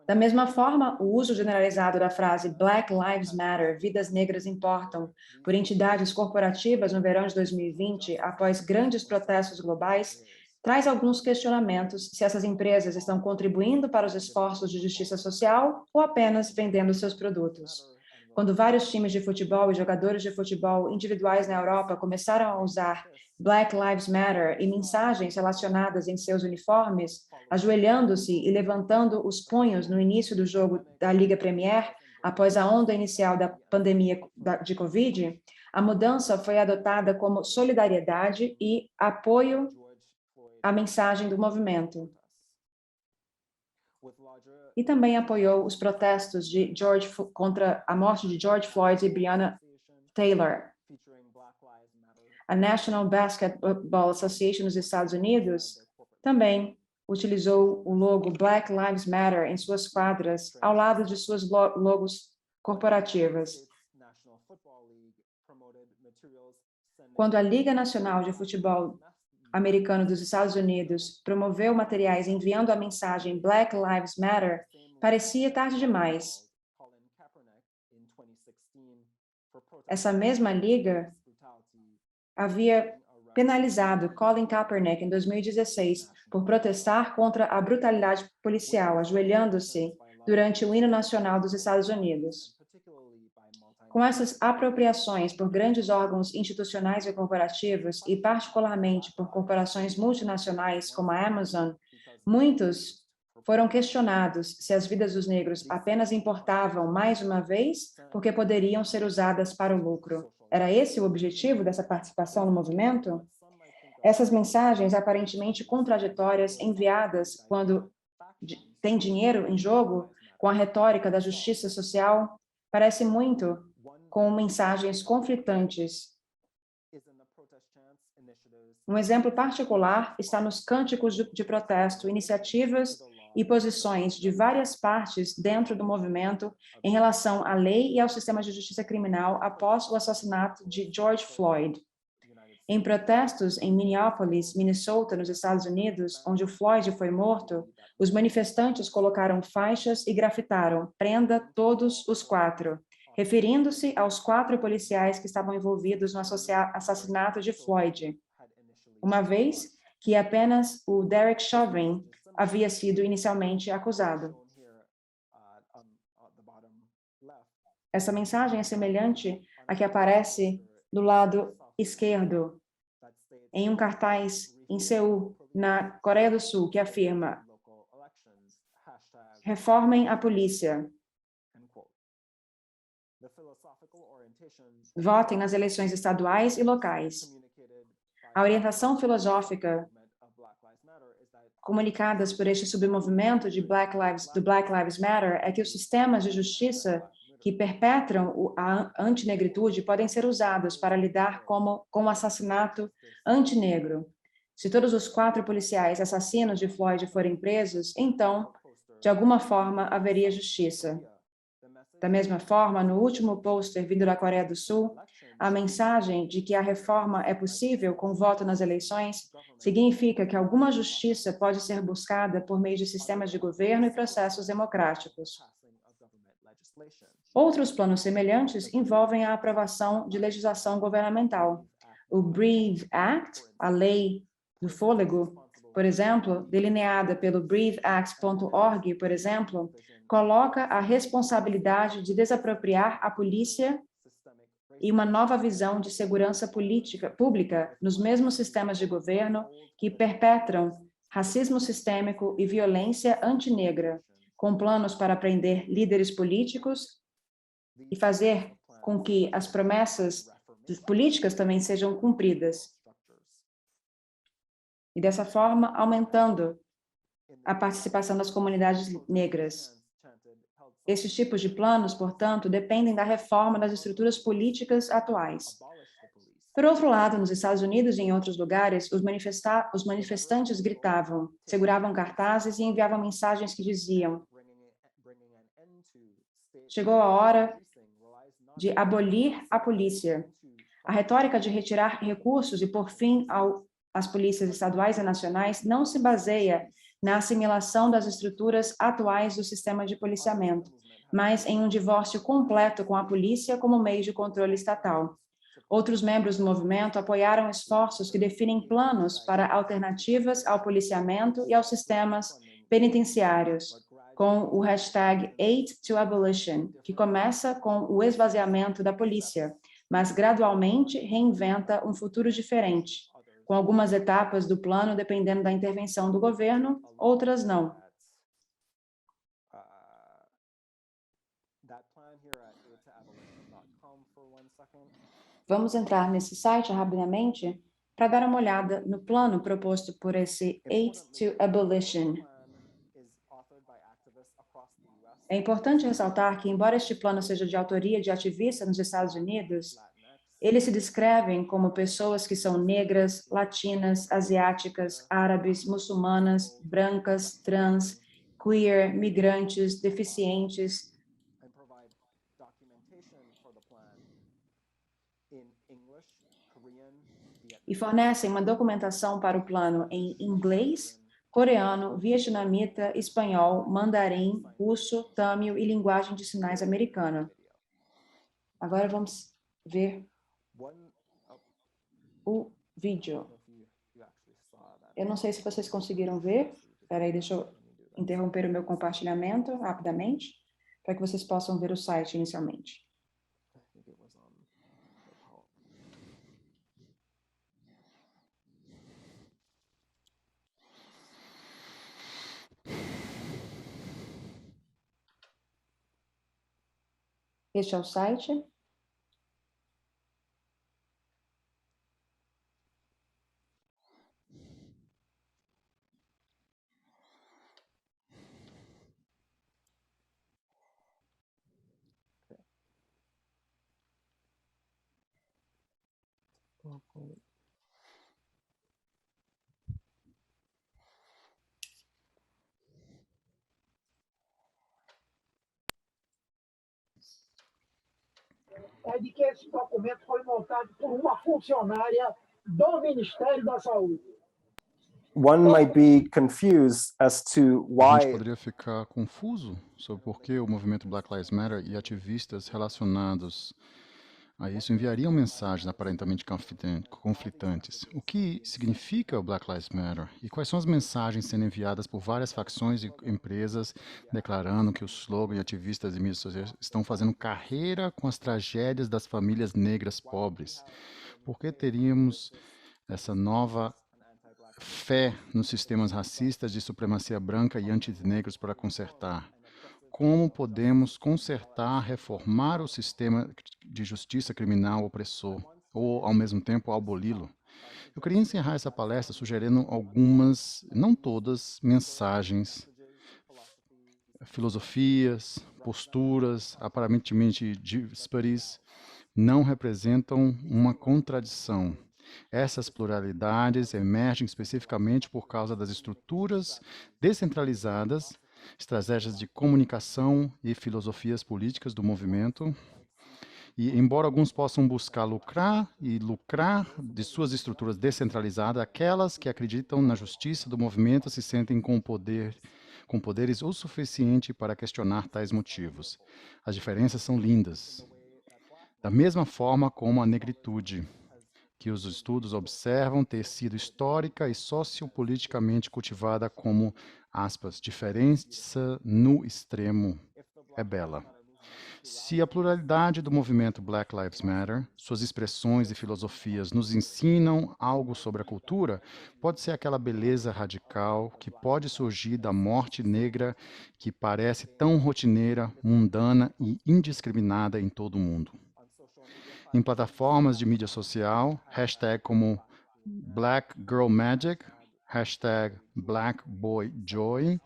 Da mesma forma, o uso generalizado da frase Black Lives Matter, vidas negras importam, por entidades corporativas no verão de 2020, após grandes protestos globais, traz alguns questionamentos se essas empresas estão contribuindo para os esforços de justiça social ou apenas vendendo seus produtos. Quando vários times de futebol e jogadores de futebol individuais na Europa começaram a usar Black Lives Matter e mensagens relacionadas em seus uniformes, ajoelhando-se e levantando os punhos no início do jogo da Liga Premier, após a onda inicial da pandemia de Covid, a mudança foi adotada como solidariedade e apoio à mensagem do movimento. E também apoiou os protestos contra a morte de George Floyd e Breonna Taylor. A National Basketball Association nos Estados Unidos também utilizou o logo Black Lives Matter em suas quadras, ao lado de suas logos corporativas. Quando a Liga Nacional de Futebol Americano dos Estados Unidos promoveu materiais enviando a mensagem Black Lives Matter, parecia tarde demais. Essa mesma liga havia penalizado Colin Kaepernick em 2016 por protestar contra a brutalidade policial, ajoelhando-se durante o hino nacional dos Estados Unidos. Com essas apropriações por grandes órgãos institucionais e corporativos, e particularmente por corporações multinacionais como a Amazon, muitos foram questionados se as vidas dos negros apenas importavam, mais uma vez, porque poderiam ser usadas para o lucro. Era esse o objetivo dessa participação no movimento? Essas mensagens aparentemente contraditórias enviadas quando tem dinheiro em jogo, com a retórica da justiça social, parece muito com mensagens conflitantes. Um exemplo particular está nos cânticos de protesto, iniciativas e posições de várias partes dentro do movimento em relação à lei e ao sistema de justiça criminal após o assassinato de George Floyd. Em protestos em Minneapolis, Minnesota, nos Estados Unidos, onde o Floyd foi morto, os manifestantes colocaram faixas e grafitaram "Prenda todos os 4", referindo-se aos 4 policiais que estavam envolvidos no assassinato de Floyd, uma vez que apenas o Derek Chauvin havia sido inicialmente acusado. Essa mensagem é semelhante à que aparece do lado esquerdo, em um cartaz em Seul, na Coreia do Sul, que afirma: "Reformem a polícia. Votem nas eleições estaduais e locais." A orientação filosófica comunicadas por este submovimento do Black Lives Matter é que os sistemas de justiça que perpetram a antinegritude podem ser usados para lidar com o assassinato antinegro. Se todos os 4 policiais assassinos de Floyd forem presos, então, de alguma forma, haveria justiça. Da mesma forma, no último pôster vindo da Coreia do Sul, a mensagem de que a reforma é possível com voto nas eleições significa que alguma justiça pode ser buscada por meio de sistemas de governo e processos democráticos. Outros planos semelhantes envolvem a aprovação de legislação governamental. O Breathe Act, a Lei do Fôlego, por exemplo, delineada pelo breatheact.org, por exemplo, coloca a responsabilidade de desapropriar a polícia e uma nova visão de segurança pública nos mesmos sistemas de governo que perpetram racismo sistêmico e violência antinegra, com planos para prender líderes políticos e fazer com que as promessas políticas também sejam cumpridas. E dessa forma, aumentando a participação das comunidades negras. Esses tipos de planos, portanto, dependem da reforma das estruturas políticas atuais. Por outro lado, nos Estados Unidos e em outros lugares, os manifestantes gritavam, seguravam cartazes e enviavam mensagens que diziam: chegou a hora de abolir a polícia. A retórica de retirar recursos e pôr fim às polícias estaduais e nacionais não se baseia na assimilação das estruturas atuais do sistema de policiamento, mas em um divórcio completo com a polícia como meio de controle estatal. Outros membros do movimento apoiaram esforços que definem planos para alternativas ao policiamento e aos sistemas penitenciários, com o hashtag Aid to Abolition, que começa com o esvaziamento da polícia, mas gradualmente reinventa um futuro diferente, com algumas etapas do plano dependendo da intervenção do governo, outras não. Vamos entrar nesse site rapidamente para dar uma olhada no plano proposto por esse Aid to Abolition. É importante ressaltar que, embora este plano seja de autoria de ativistas nos Estados Unidos, eles se descrevem como pessoas que são negras, latinas, asiáticas, árabes, muçulmanas, brancas, trans, queer, migrantes, deficientes. E fornecem uma documentação para o plano em inglês, coreano, vietnamita, espanhol, mandarim, russo, tâmil e linguagem de sinais americana. Agora vamos ver o vídeo. Eu não sei se vocês conseguiram ver. Espera aí, deixa eu interromper o meu compartilhamento rapidamente, para que vocês possam ver o site inicialmente. Este é o site. É de que esse documento foi montado por uma funcionária do Ministério da Saúde. One might be confused as to A gente why poderia ficar confuso sobre por que o movimento Black Lives Matter e ativistas relacionados a isso enviariam mensagens aparentemente conflitantes. O que significa o Black Lives Matter? E quais são as mensagens sendo enviadas por várias facções e empresas declarando que o slogan e ativistas e mídias sociais estão fazendo carreira com as tragédias das famílias negras pobres? Por que teríamos essa nova fé nos sistemas racistas de supremacia branca e anti-negros para consertar? Como podemos consertar, reformar o sistema de justiça criminal opressor, ou, ao mesmo tempo, aboli-lo? Eu queria encerrar essa palestra sugerindo algumas, não todas, mensagens, filosofias, posturas, aparentemente díspares, não representam uma contradição. Essas pluralidades emergem especificamente por causa das estruturas descentralizadas, estratégias de comunicação e filosofias políticas do movimento. E, embora alguns possam buscar lucrar de suas estruturas descentralizadas, aquelas que acreditam na justiça do movimento se sentem com poderes o suficiente para questionar tais motivos. As diferenças são lindas. Da mesma forma como a negritude, que os estudos observam ter sido histórica e sociopoliticamente cultivada como, aspas, diferença no extremo, é bela. Se a pluralidade do movimento Black Lives Matter, suas expressões e filosofias nos ensinam algo sobre a cultura, pode ser aquela beleza radical que pode surgir da morte negra que parece tão rotineira, mundana e indiscriminada em todo o mundo. Em plataformas de mídia social, hashtag como Black Girl Magic, hashtag Black Boy Joy,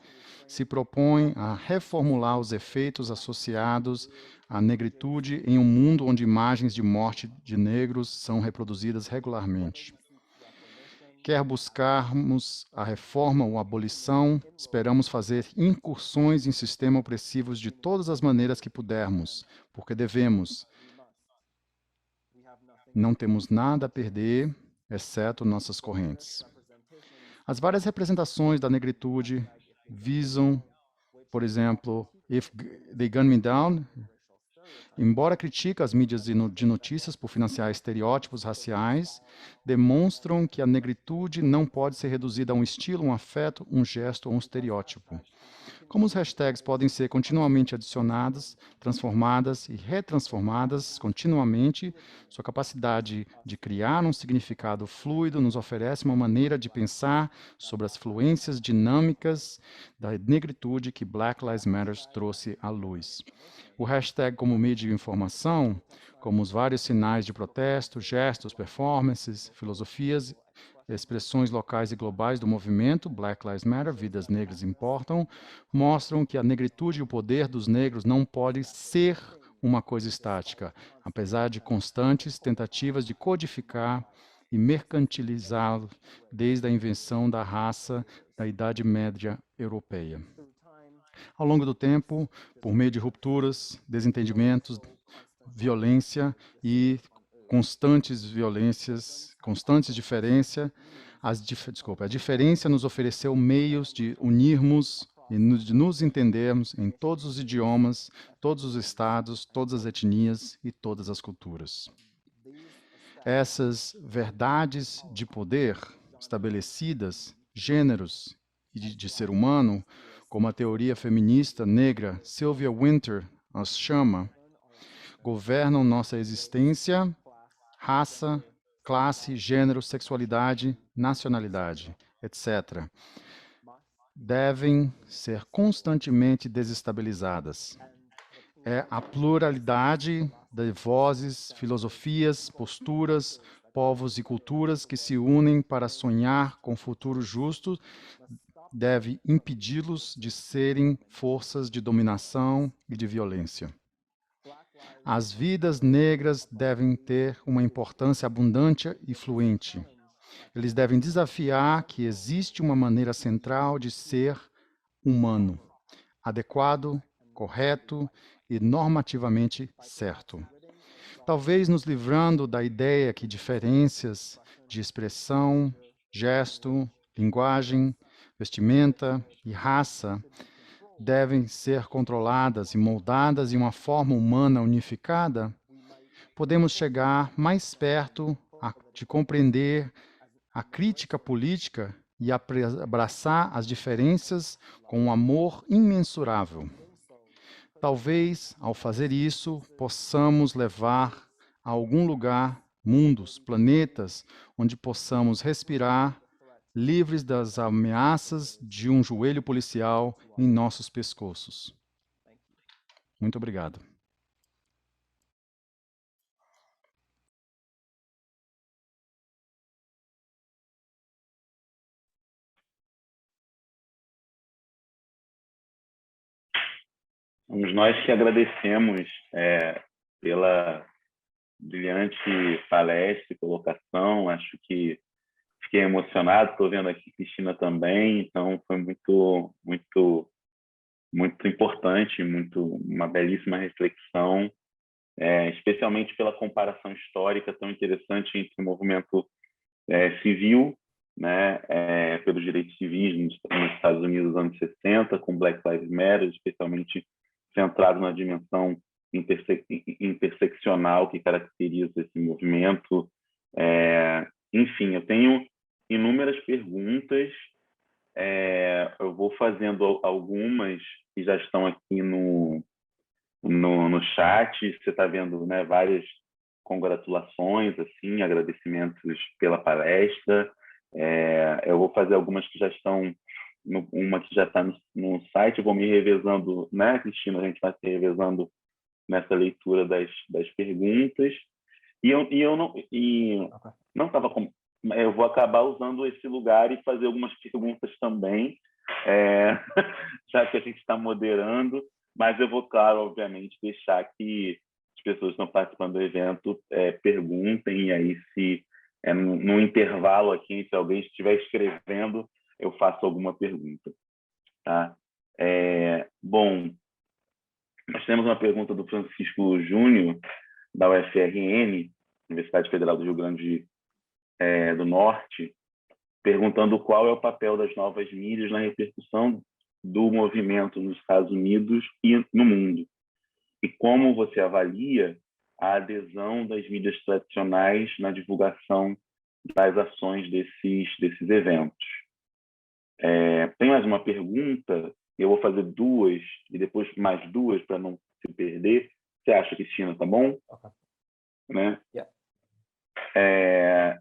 se propõe a reformular os efeitos associados à negritude em um mundo onde imagens de morte de negros são reproduzidas regularmente. Quer buscarmos a reforma ou a abolição, esperamos fazer incursões em sistemas opressivos de todas as maneiras que pudermos, porque devemos. Não temos nada a perder, exceto nossas correntes. As várias representações da negritude visam, por exemplo, If They Gun Me Down, embora critique as mídias de notícias por financiar estereótipos raciais, demonstram que a negritude não pode ser reduzida a um estilo, um afeto, um gesto ou um estereótipo. Como os hashtags podem ser continuamente adicionadas, transformadas e retransformadas continuamente, sua capacidade de criar um significado fluido nos oferece uma maneira de pensar sobre as fluências dinâmicas da negritude que Black Lives Matter trouxe à luz. O hashtag como meio de informação, como os vários sinais de protesto, gestos, performances, filosofias, expressões locais e globais do movimento Black Lives Matter, Vidas Negras Importam, mostram que a negritude e o poder dos negros não pode ser uma coisa estática, apesar de constantes tentativas de codificar e mercantilizá-lo desde a invenção da raça da Idade Média Europeia. Ao longo do tempo, por meio de rupturas, desentendimentos, violência e constantes diferenças, a diferença nos ofereceu meios de unirmos e de nos entendermos em todos os idiomas, todos os estados, todas as etnias e todas as culturas. Essas verdades de poder estabelecidas, gêneros e de ser humano, como a teoria feminista negra Sylvia Wynter as chama, governam nossa existência, raça, classe, gênero, sexualidade, nacionalidade, etc. Devem ser constantemente desestabilizadas. É a pluralidade de vozes, filosofias, posturas, povos e culturas que se unem para sonhar com futuro justo deve impedi-los de serem forças de dominação e de violência. As vidas negras devem ter uma importância abundante e fluente. Eles devem desafiar que existe uma maneira central de ser humano, adequado, correto e normativamente certo. Talvez nos livrando da ideia que diferenças de expressão, gesto, linguagem, vestimenta e raça devem ser controladas e moldadas em uma forma humana unificada, podemos chegar mais perto de compreender a crítica política e abraçar as diferenças com um amor imensurável. Talvez, ao fazer isso, possamos levar a algum lugar, mundos, planetas, onde possamos respirar, livres das ameaças de um joelho policial em nossos pescoços. Muito obrigado. Nós que agradecemos pela brilhante palestra e colocação. Acho que fiquei emocionado. Estou vendo aqui Cristina também. Então, foi muito, muito, muito importante, uma belíssima reflexão, especialmente pela comparação histórica tão interessante entre o movimento civil, né, pelos direitos civis nos Estados Unidos nos anos 60, com Black Lives Matter, especialmente centrado na dimensão interseccional que caracteriza esse movimento. Enfim, eu tenho inúmeras perguntas. Eu vou fazendo algumas que já estão aqui no chat. Você está vendo, né, várias congratulações, assim, agradecimentos pela palestra. Eu vou fazer algumas que já estão, uma que já está no site. Eu vou me revezando, né, Cristina? A gente vai se revezando nessa leitura das perguntas. Eu não estava com... Eu vou acabar usando esse lugar e fazer algumas perguntas também, já que a gente está moderando, mas eu vou, claro, obviamente, deixar que as pessoas que estão participando do evento perguntem, e aí, se no intervalo aqui, se alguém estiver escrevendo, eu faço alguma pergunta. Tá? Bom, nós temos uma pergunta do Francisco Júnior, da UFRN, Universidade Federal do Rio Grande do Norte, perguntando qual é o papel das novas mídias na repercussão do movimento nos Estados Unidos e no mundo, e como você avalia a adesão das mídias tradicionais na divulgação das ações desses eventos. Tem mais uma pergunta, eu vou fazer duas, e depois mais duas, para não se perder. Você acha, Cristina, tá bom? Okay. Né? Yeah.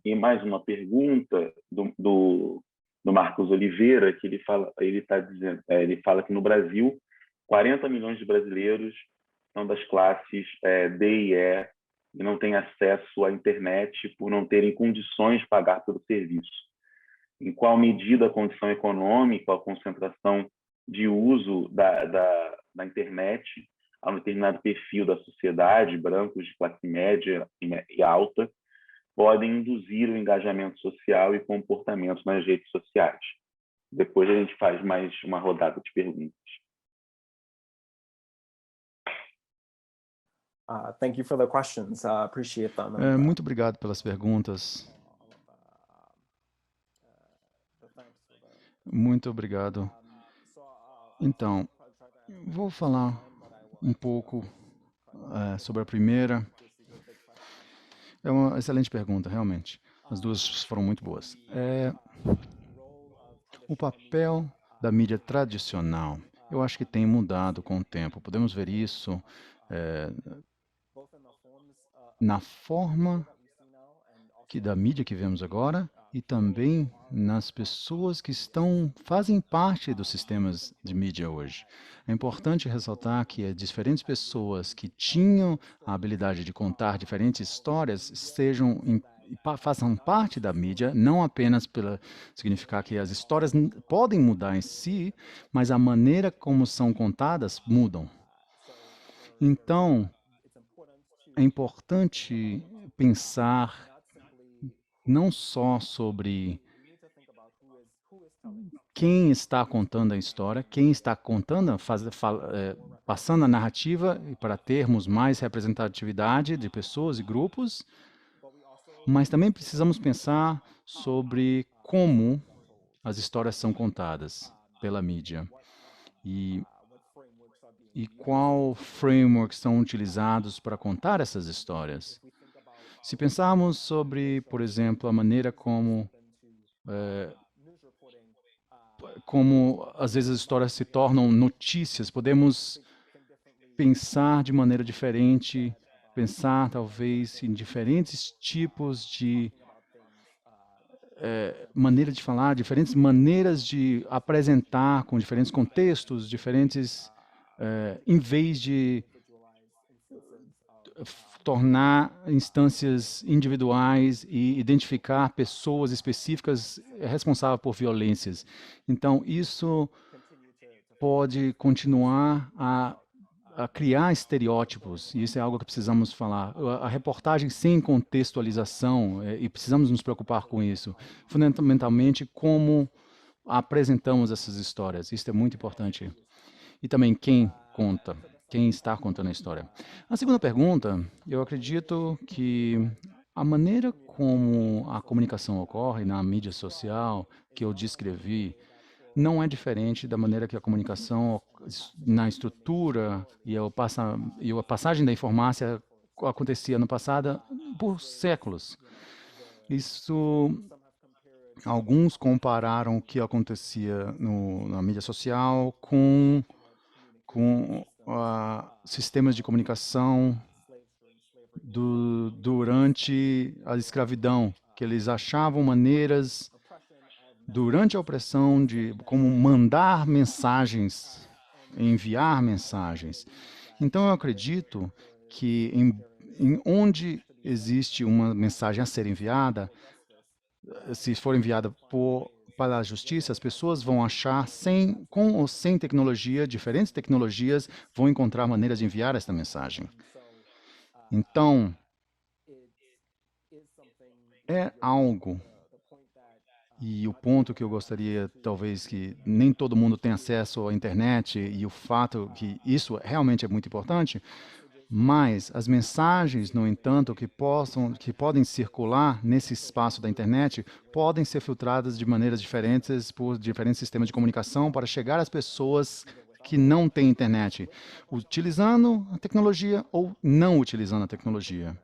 E mais uma pergunta do Marcos Oliveira, que ele fala que no Brasil 40 milhões de brasileiros são das classes D e E e não têm acesso à internet por não terem condições de pagar pelo serviço. Em qual medida a condição econômica, a concentração de uso da internet a um determinado perfil da sociedade, brancos de classe média e alta, podem induzir o engajamento social e comportamento nas redes sociais? Depois a gente faz mais uma rodada de perguntas. Thank you for the questions. Appreciate them. Muito obrigado pelas perguntas. Muito obrigado. Então, vou falar um pouco sobre a primeira. É uma excelente pergunta, realmente. As duas foram muito boas. O papel da mídia tradicional, eu acho que tem mudado com o tempo. Podemos ver isso na forma da mídia que vemos agora e também nas pessoas que fazem parte dos sistemas de mídia hoje. É importante ressaltar que diferentes pessoas que tinham a habilidade de contar diferentes histórias façam parte da mídia, não apenas pela significar que as histórias podem mudar em si, mas a maneira como são contadas mudam. Então, é importante pensar não só sobre quem está contando a história, quem está contando, passando a narrativa para termos mais representatividade de pessoas e grupos, mas também precisamos pensar sobre como as histórias são contadas pela mídia e qual frameworks são utilizados para contar essas histórias. Se pensarmos sobre, por exemplo, a maneira como às vezes as histórias se tornam notícias, podemos pensar de maneira diferente, pensar talvez em diferentes tipos de maneira de falar, diferentes maneiras de apresentar com diferentes contextos, em vez de tornar instâncias individuais e identificar pessoas específicas responsáveis por violências. Então, isso pode continuar a a criar estereótipos, e isso é algo que precisamos falar. A reportagem sem contextualização, e precisamos nos preocupar com isso. Fundamentalmente, como apresentamos essas histórias, isso é muito importante. E também quem conta, quem está contando a história. A segunda pergunta, eu acredito que a maneira como a comunicação ocorre na mídia social, que eu descrevi, não é diferente da maneira que a comunicação na estrutura e a passagem da informática acontecia no passado por séculos. Alguns compararam o que acontecia na mídia social com sistemas de comunicação durante a escravidão, que eles achavam maneiras durante a opressão de como mandar mensagens, enviar mensagens. Então eu acredito que em onde existe uma mensagem a ser enviada, se for enviada para a justiça, as pessoas vão achar, com ou sem tecnologia, diferentes tecnologias, vão encontrar maneiras de enviar esta mensagem. Então, é algo, e o ponto que eu gostaria, talvez, que nem todo mundo tem acesso à internet, e o fato que isso realmente é muito importante, mas as mensagens, no entanto, que podem circular nesse espaço da internet, podem ser filtradas de maneiras diferentes por diferentes sistemas de comunicação para chegar às pessoas que não têm internet, utilizando a tecnologia ou não utilizando a tecnologia.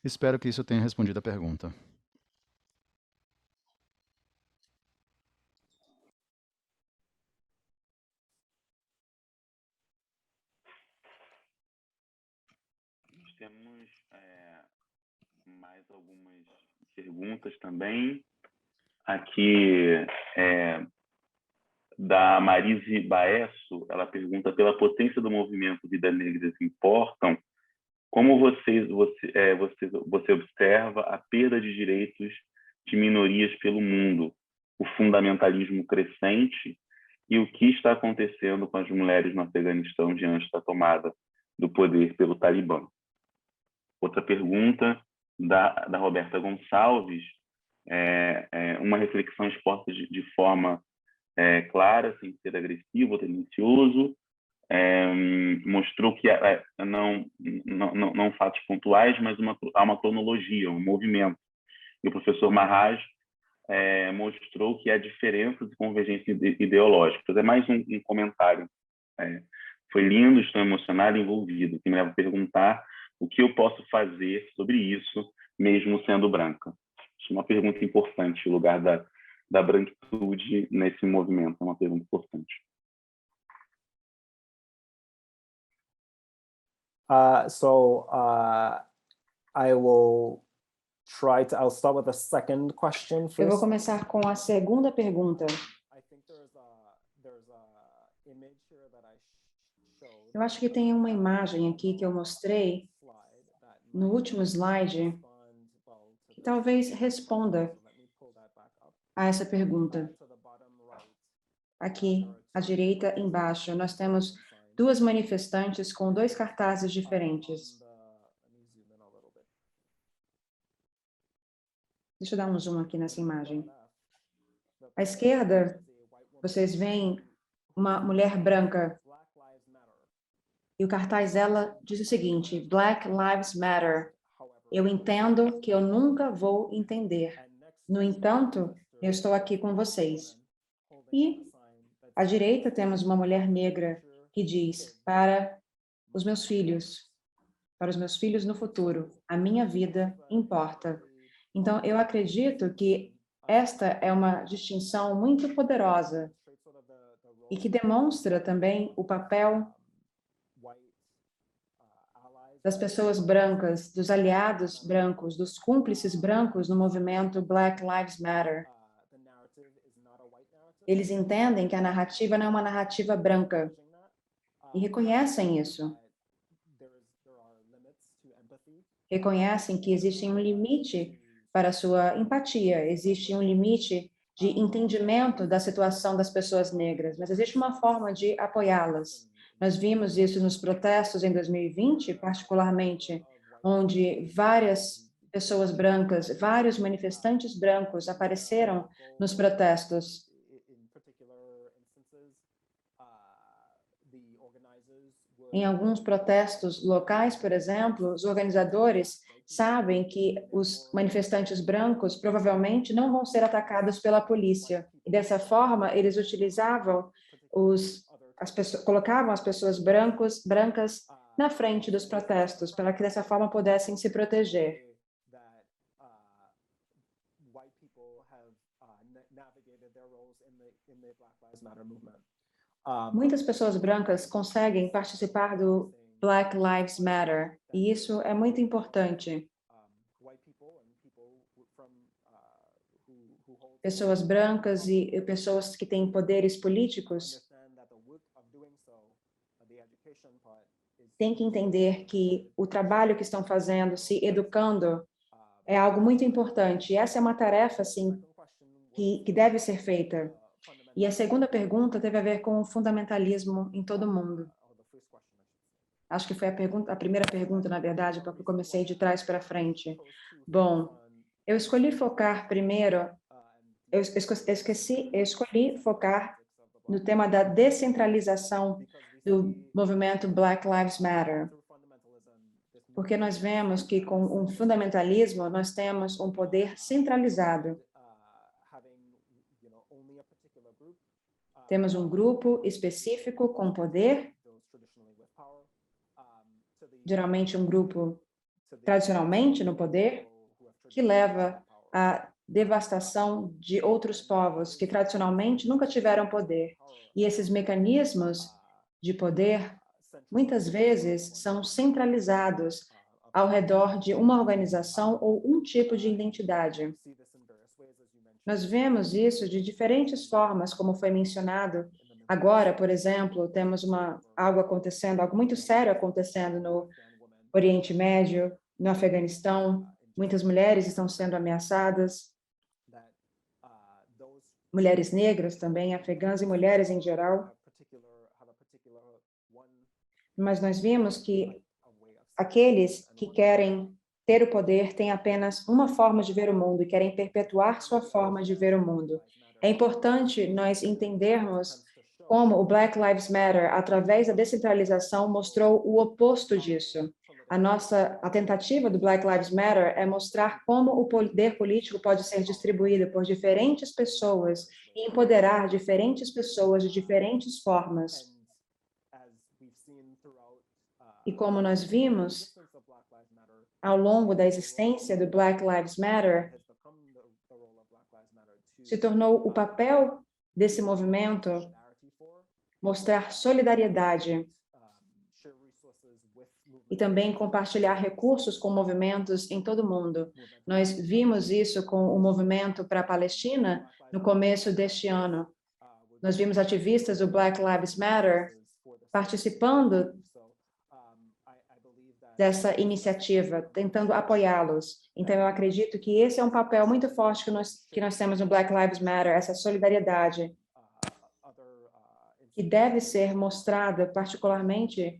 Espero que isso tenha respondido a pergunta. Temos mais algumas perguntas também. Aqui da Marise Baesso, ela pergunta: pela potência do movimento Vidas Negras Importam, como você observa a perda de direitos de minorias pelo mundo, o fundamentalismo crescente e o que está acontecendo com as mulheres no Afeganistão diante da tomada do poder pelo Talibã? Outra pergunta da Roberta Gonçalves, uma reflexão exposta de forma clara, sem ser agressivo ou tendencioso, mostrou que não fatos pontuais, mas há uma cronologia, um movimento. E o professor Maharaj mostrou que há diferenças e convergências ideológicas. É mais um comentário. Foi lindo, estou emocionado e envolvido, que me leva a perguntar o que eu posso fazer sobre isso, mesmo sendo branca. Isso é uma pergunta importante, o lugar da branquitude nesse movimento é uma pergunta importante. I'll start with the second question first. Eu vou começar com a segunda pergunta. Eu acho que tem uma imagem aqui que eu mostrei no último slide que talvez responda a essa pergunta. Aqui, à direita, embaixo, nós temos duas manifestantes com dois cartazes diferentes. Deixa eu dar um zoom aqui nessa imagem. À esquerda, vocês veem uma mulher branca. E o cartaz dela diz o seguinte: Black Lives Matter. Eu entendo que eu nunca vou entender. No entanto, eu estou aqui com vocês. E à direita temos uma mulher negra que diz: para os meus filhos no futuro, a minha vida importa. Então, eu acredito que esta é uma distinção muito poderosa e que demonstra também o papel das pessoas brancas, dos aliados brancos, dos cúmplices brancos no movimento Black Lives Matter. Eles entendem que a narrativa não é uma narrativa branca e reconhecem isso. Reconhecem que existe um limite para a sua empatia, existe um limite de entendimento da situação das pessoas negras, mas existe uma forma de apoiá-las. Nós vimos isso nos protestos em 2020, particularmente, onde várias pessoas brancas, vários manifestantes brancos apareceram nos protestos. Em alguns protestos locais, por exemplo, os organizadores sabem que os manifestantes brancos provavelmente não vão ser atacados pela polícia. E dessa forma, eles utilizavam colocavam as pessoas brancas na frente dos protestos, para que dessa forma pudessem se proteger. Muitas pessoas brancas conseguem participar do Black Lives Matter, e isso é muito importante. Pessoas brancas e pessoas que têm poderes políticos têm que entender que o trabalho que estão fazendo, se educando, é algo muito importante. E essa é uma tarefa, assim, que deve ser feita. E a segunda pergunta teve a ver com o fundamentalismo em todo mundo. Acho que foi a primeira pergunta, na verdade, porque eu comecei de trás para frente. Bom, eu escolhi focar primeiro, eu escolhi focar no tema da descentralização do movimento Black Lives Matter. Porque nós vemos que com um fundamentalismo, nós temos um poder centralizado. Temos um grupo específico com poder, geralmente um grupo tradicionalmente no poder, que leva à devastação de outros povos que tradicionalmente nunca tiveram poder. E esses mecanismos de poder, muitas vezes, são centralizados ao redor de uma organização ou um tipo de identidade. Nós vemos isso de diferentes formas, como foi mencionado. Agora, por exemplo, temos algo muito sério acontecendo no Oriente Médio, no Afeganistão. Muitas mulheres estão sendo ameaçadas. Mulheres negras também, afegãs e mulheres em geral. Mas nós vimos que aqueles que querem ter o poder têm apenas uma forma de ver o mundo e querem perpetuar sua forma de ver o mundo. É importante nós entendermos como o Black Lives Matter, através da descentralização, mostrou o oposto disso. A tentativa do Black Lives Matter é mostrar como o poder político pode ser distribuído por diferentes pessoas e empoderar diferentes pessoas de diferentes formas. E como nós vimos, ao longo da existência do Black Lives Matter, se tornou o papel desse movimento mostrar solidariedade e também compartilhar recursos com movimentos em todo o mundo. Nós vimos isso com o movimento para a Palestina no começo deste ano. Nós vimos ativistas do Black Lives Matter participando dessa iniciativa, tentando apoiá-los. Então, eu acredito que esse é um papel muito forte que nós temos no Black Lives Matter, essa solidariedade, que deve ser mostrada particularmente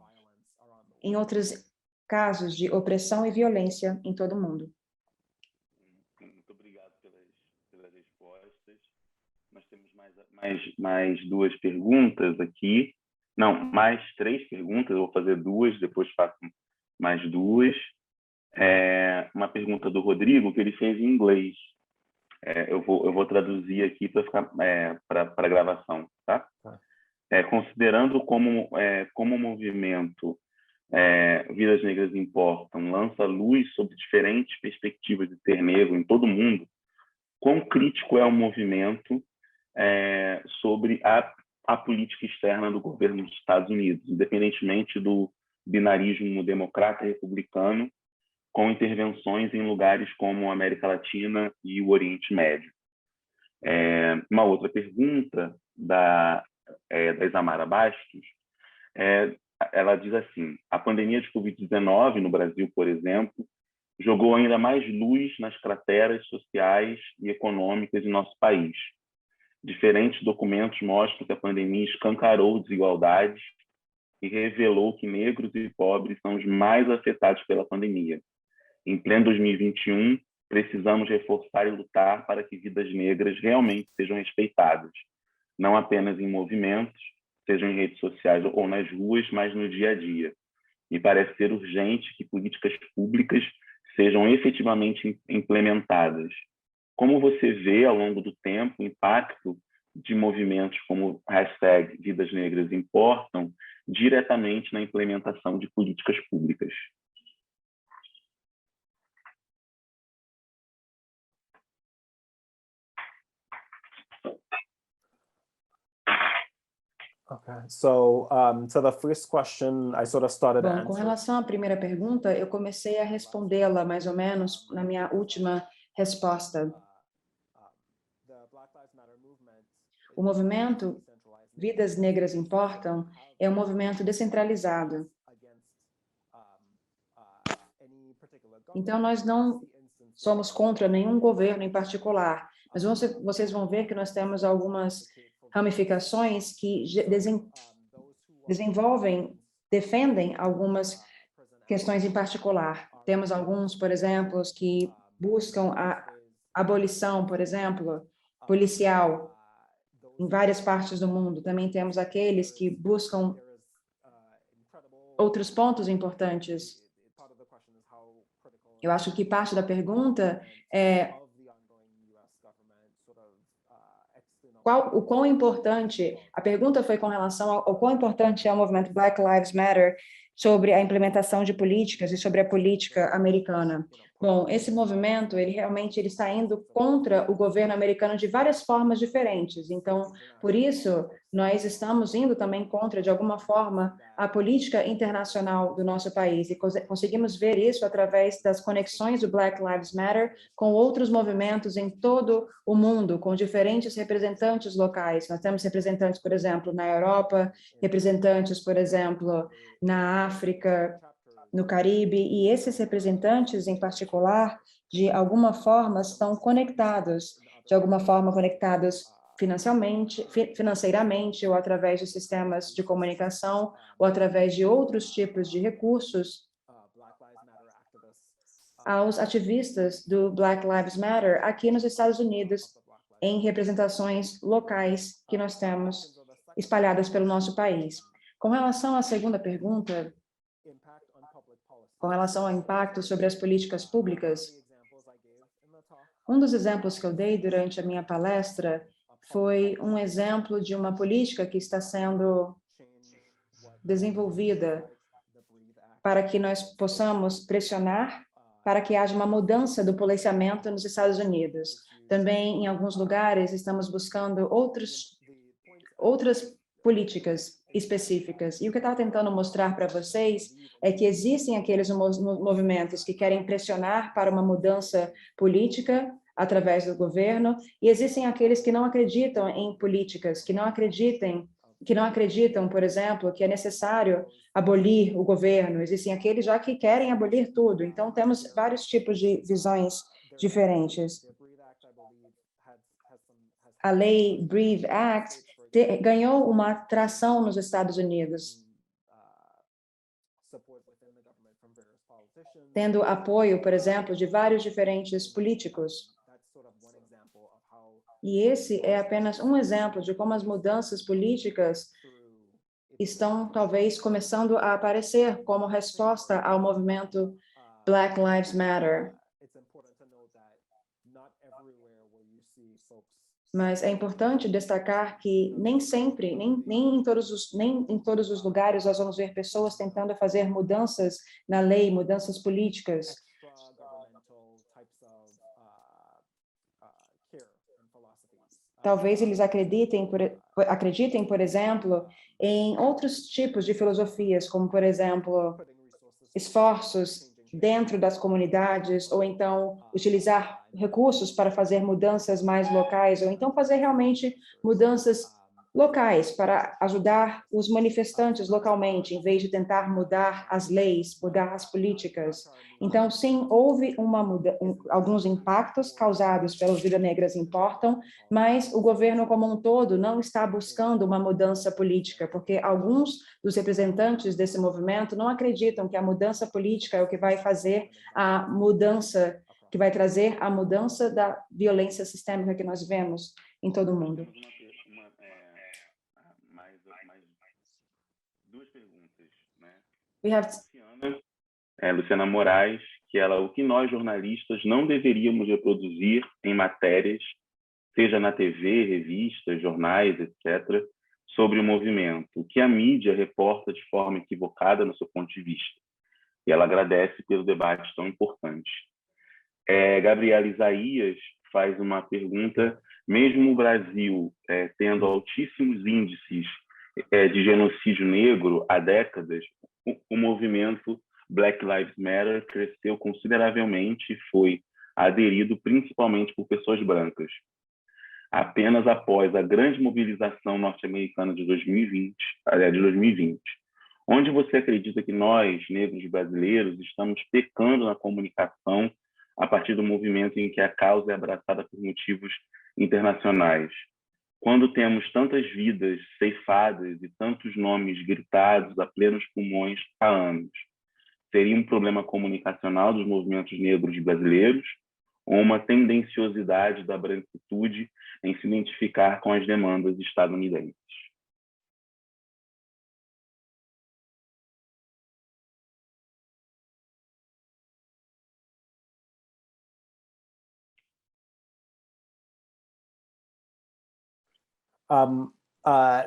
em outros casos de opressão e violência em todo o mundo. Muito obrigado pelas respostas. Nós temos mais duas perguntas aqui. Não, mais três perguntas. Eu vou fazer duas, depois faço mais duas. Uma pergunta do Rodrigo, que ele fez em inglês. Eu vou traduzir aqui para ficar para a gravação, tá? Considerando como o movimento Vidas Negras Importam lança luz sobre diferentes perspectivas de ser negro em todo o mundo, quão crítico é o movimento sobre a política externa do governo dos Estados Unidos, independentemente do binarismo democrata e republicano, com intervenções em lugares como a América Latina e o Oriente Médio. Uma outra pergunta da Isamara Bastos, ela diz assim: a pandemia de Covid-19 no Brasil, por exemplo, jogou ainda mais luz nas crateras sociais e econômicas de nosso país. Diferentes documentos mostram que a pandemia escancarou desigualdades e revelou que negros e pobres são os mais afetados pela pandemia. Em pleno 2021, precisamos reforçar e lutar para que vidas negras realmente sejam respeitadas, não apenas em movimentos, sejam em redes sociais ou nas ruas, mas no dia a dia. Me parece ser urgente que políticas públicas sejam efetivamente implementadas. Como você vê, ao longo do tempo, o impacto de movimentos como #Vidas Negras Importam diretamente na implementação de políticas públicas? Okay, so so the first question I sort of started Bom, com answering. relação à primeira pergunta, eu comecei a respondê-la mais ou menos na minha última resposta. O movimento Vidas Negras Importam é um movimento descentralizado. Então, nós não somos contra nenhum governo em particular, mas vocês vão ver que nós temos algumas ramificações que defendem algumas questões em particular. Temos alguns, por exemplo, que buscam a abolição, por exemplo, policial em várias partes do mundo. Também temos aqueles que buscam outros pontos importantes. Eu acho que parte da pergunta é o quão importante, a pergunta foi com relação ao quão importante é o movimento Black Lives Matter sobre a implementação de políticas e sobre a política americana. Bom, esse movimento, ele está indo contra o governo americano de várias formas diferentes. Então, por isso, nós estamos indo também contra, de alguma forma, a política internacional do nosso país. E conseguimos ver isso através das conexões do Black Lives Matter com outros movimentos em todo o mundo, com diferentes representantes locais. Nós temos representantes, por exemplo, na Europa, representantes, por exemplo, na África, no Caribe, e esses representantes, em particular, de alguma forma, estão conectados, financeiramente, ou através de sistemas de comunicação, ou através de outros tipos de recursos, aos ativistas do Black Lives Matter aqui nos Estados Unidos, em representações locais que nós temos espalhadas pelo nosso país. Com relação à segunda pergunta, com relação ao impacto sobre as políticas públicas, um dos exemplos que eu dei durante a minha palestra foi um exemplo de uma política que está sendo desenvolvida para que nós possamos pressionar para que haja uma mudança do policiamento nos Estados Unidos. Também, em alguns lugares, estamos buscando outras políticas específicas. E o que eu estava tentando mostrar para vocês é que existem aqueles movimentos que querem pressionar para uma mudança política através do governo, e existem aqueles que não acreditam em políticas, que não acreditam, por exemplo, que é necessário abolir o governo. Existem aqueles já que querem abolir tudo. Então, temos vários tipos de visões diferentes. A lei Breathe Act ganhou uma tração nos Estados Unidos, tendo apoio, por exemplo, de vários diferentes políticos. E esse é apenas um exemplo de como as mudanças políticas estão, talvez, começando a aparecer como resposta ao movimento Black Lives Matter. Mas é importante destacar que nem sempre, nem em todos os lugares nós vamos ver pessoas tentando fazer mudanças na lei, mudanças políticas. Talvez eles acreditem, por exemplo, em outros tipos de filosofias, como, por exemplo, esforços dentro das comunidades, ou então utilizar recursos para fazer mudanças mais locais, ou então fazer realmente mudanças locais para ajudar os manifestantes localmente, em vez de tentar mudar as leis, mudar as políticas. Então, sim, houve alguns impactos causados pelas Vidas Negras Importam, mas o governo como um todo não está buscando uma mudança política, porque alguns dos representantes desse movimento não acreditam que a mudança política é o que vai fazer a mudança, que vai trazer a mudança da violência sistêmica que nós vemos em todo o mundo. Duas perguntas, né? We have Luciana Moraes, que o que nós jornalistas não deveríamos reproduzir em matérias, seja na TV, revistas, jornais, etc., sobre o movimento, o que a mídia reporta de forma equivocada no seu ponto de vista. E ela agradece pelo debate tão importante. Gabriela Isaías faz uma pergunta: mesmo o Brasil tendo altíssimos índices de genocídio negro há décadas, o movimento Black Lives Matter cresceu consideravelmente e foi aderido principalmente por pessoas brancas. Apenas após a grande mobilização norte-americana de 2020, onde você acredita que nós, negros brasileiros, estamos pecando na comunicação a partir do movimento em que a causa é abraçada por motivos internacionais? Quando temos tantas vidas ceifadas e tantos nomes gritados a plenos pulmões há anos, seria um problema comunicacional dos movimentos negros brasileiros ou uma tendenciosidade da branquitude em se identificar com as demandas estadunidenses?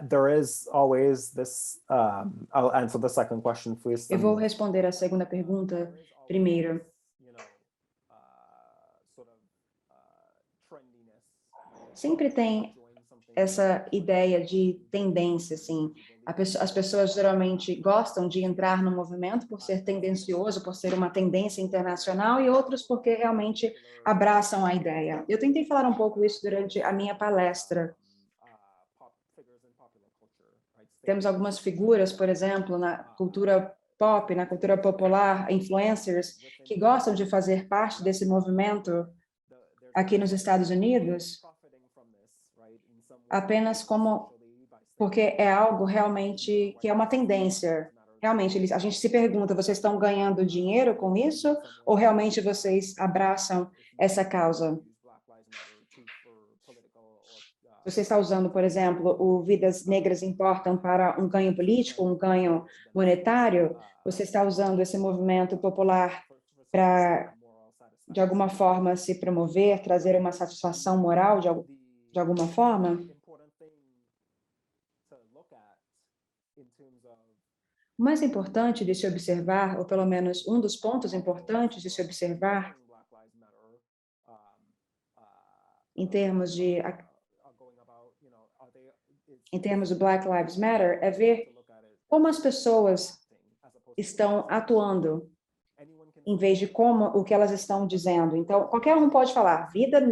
There is always this, I'll answer the second question first. Eu vou responder a segunda pergunta primeiro. Sempre tem essa ideia de tendência, assim. As pessoas geralmente gostam de entrar no movimento por ser tendencioso, por ser uma tendência internacional, e outros porque realmente abraçam a ideia. Eu tentei falar um pouco isso durante a minha palestra. Temos algumas figuras, por exemplo, na cultura pop, na cultura popular, influencers, que gostam de fazer parte desse movimento aqui nos Estados Unidos, apenas porque é algo realmente que é uma tendência. Realmente, a gente se pergunta, vocês estão ganhando dinheiro com isso? Ou realmente vocês abraçam essa causa? Você está usando, por exemplo, o Vidas Negras Importam para um ganho político, um ganho monetário? Você está usando esse movimento popular para, de alguma forma, se promover, trazer uma satisfação moral de alguma forma? O mais importante de se observar, ou pelo menos um dos pontos importantes de se observar, em termos do Black Lives Matter, é ver como as pessoas estão atuando, em vez de o que elas estão dizendo. Então, qualquer um pode falar, vidas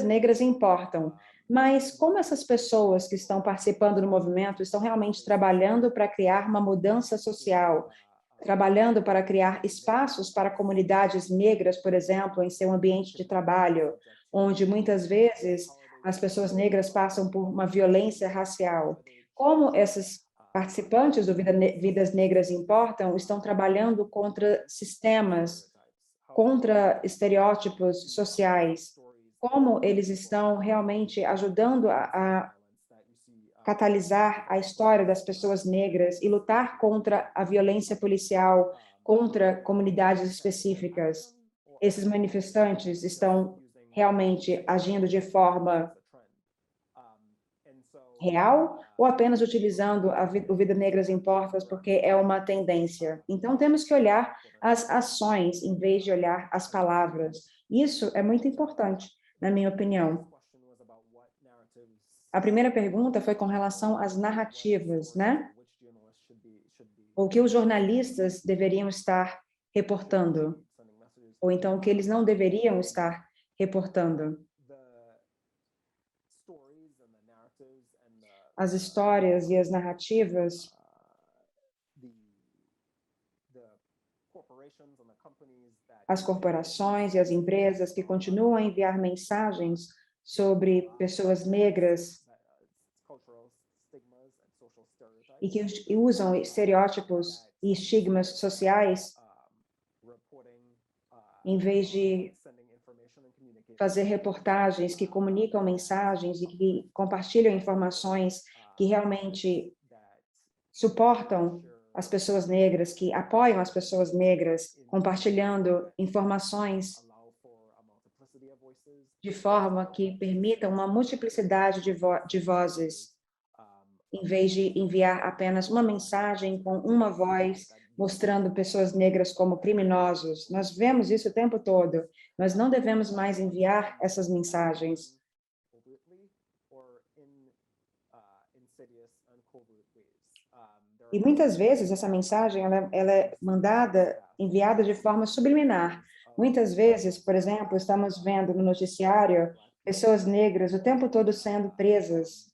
negras importam, mas como essas pessoas que estão participando do movimento estão realmente trabalhando para criar uma mudança social, trabalhando para criar espaços para comunidades negras, por exemplo, em seu ambiente de trabalho, onde muitas vezes as pessoas negras passam por uma violência racial. Como esses participantes do Vidas Negras Importam estão trabalhando contra sistemas, contra estereótipos sociais, como eles estão realmente ajudando a catalisar a história das pessoas negras e lutar contra a violência policial, contra comunidades específicas. Esses manifestantes estão realmente agindo de forma real ou apenas utilizando o Vidas Negras Importam porque é uma tendência? Então, temos que olhar as ações em vez de olhar as palavras. Isso é muito importante, na minha opinião. A primeira pergunta foi com relação às narrativas, né? O que os jornalistas deveriam estar reportando, ou então o que eles não deveriam estar reportando. as histórias e as narrativas, as corporações e as empresas que continuam a enviar mensagens sobre pessoas negras e que usam estereótipos e estigmas sociais, em vez de fazer reportagens que comunicam mensagens e que compartilham informações que realmente suportam as pessoas negras, que apoiam as pessoas negras, compartilhando informações de forma que permita uma multiplicidade de vozes, em vez de enviar apenas uma mensagem com uma voz, mostrando pessoas negras como criminosos. Nós vemos isso o tempo todo. Nós não devemos mais enviar essas mensagens. E muitas vezes essa mensagem ela é enviada de forma subliminar. Muitas vezes, por exemplo, estamos vendo no noticiário pessoas negras o tempo todo sendo presas.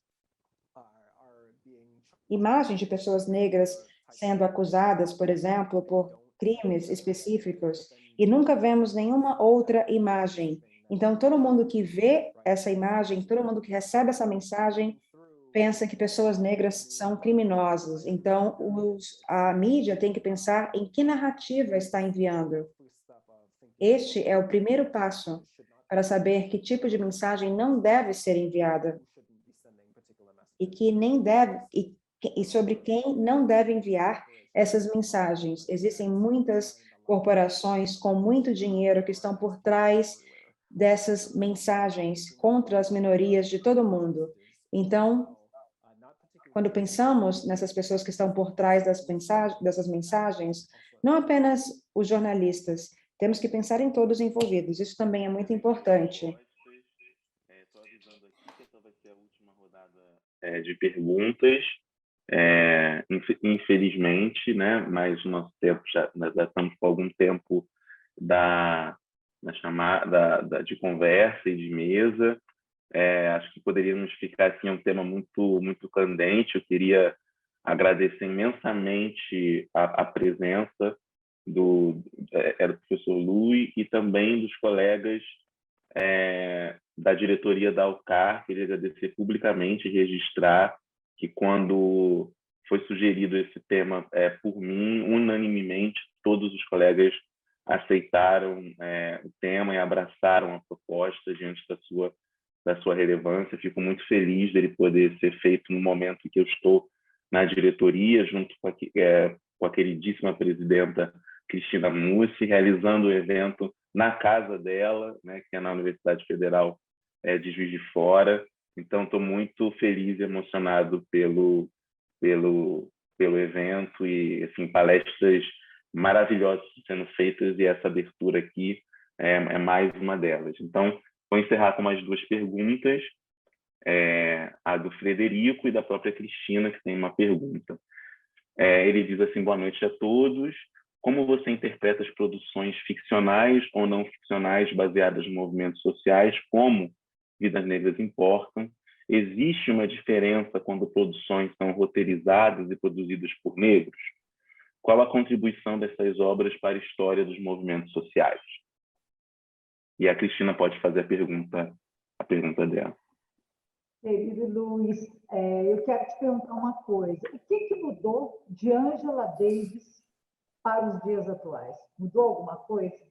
Imagens de pessoas negras sendo acusadas, por exemplo, por crimes específicos, e nunca vemos nenhuma outra imagem. Então, todo mundo que vê essa imagem, todo mundo que recebe essa mensagem, pensa que pessoas negras são criminosas. Então, a mídia tem que pensar em que narrativa está enviando. Este é o primeiro passo para saber que tipo de mensagem não deve ser enviada e sobre quem não deve enviar essas mensagens. Existem muitas corporações com muito dinheiro que estão por trás dessas mensagens contra as minorias de todo mundo. Então, quando pensamos nessas pessoas que estão por trás dessas mensagens, não apenas os jornalistas, temos que pensar em todos envolvidos. Isso também é muito importante. Estou avisando aqui que essa vai ser a última rodada de perguntas. Infelizmente, né? Mas o nosso tempo nós já estamos com algum tempo da chamada de conversa e de mesa. Acho que poderíamos ficar assim, um tema muito candente. Eu queria agradecer imensamente a presença do professor Lui e também dos colegas da diretoria da UCAR. Queria agradecer publicamente e registrar que quando foi sugerido esse tema por mim, unanimemente, todos os colegas aceitaram o tema e abraçaram a proposta diante da sua relevância. Fico muito feliz dele poder ser feito no momento em que eu estou na diretoria, junto com a queridíssima presidenta Cristina Mussi, realizando o evento na casa dela, né, que é na Universidade Federal de Juiz de Fora. Então, estou muito feliz e emocionado pelo evento e assim, palestras maravilhosas sendo feitas, e essa abertura aqui é mais uma delas. Então, vou encerrar com mais duas perguntas, a do Frederico e da própria Cristina, que tem uma pergunta. Ele diz assim: boa noite a todos. Como você interpreta as produções ficcionais ou não ficcionais baseadas em movimentos sociais, como Vidas Negras Importam? Existe uma diferença quando produções são roteirizadas e produzidas por negros? Qual a contribuição dessas obras para a história dos movimentos sociais? E a Cristina pode fazer a pergunta dela. Querido Luiz, eu quero te perguntar uma coisa. O que mudou de Angela Davis para os dias atuais? Mudou alguma coisa?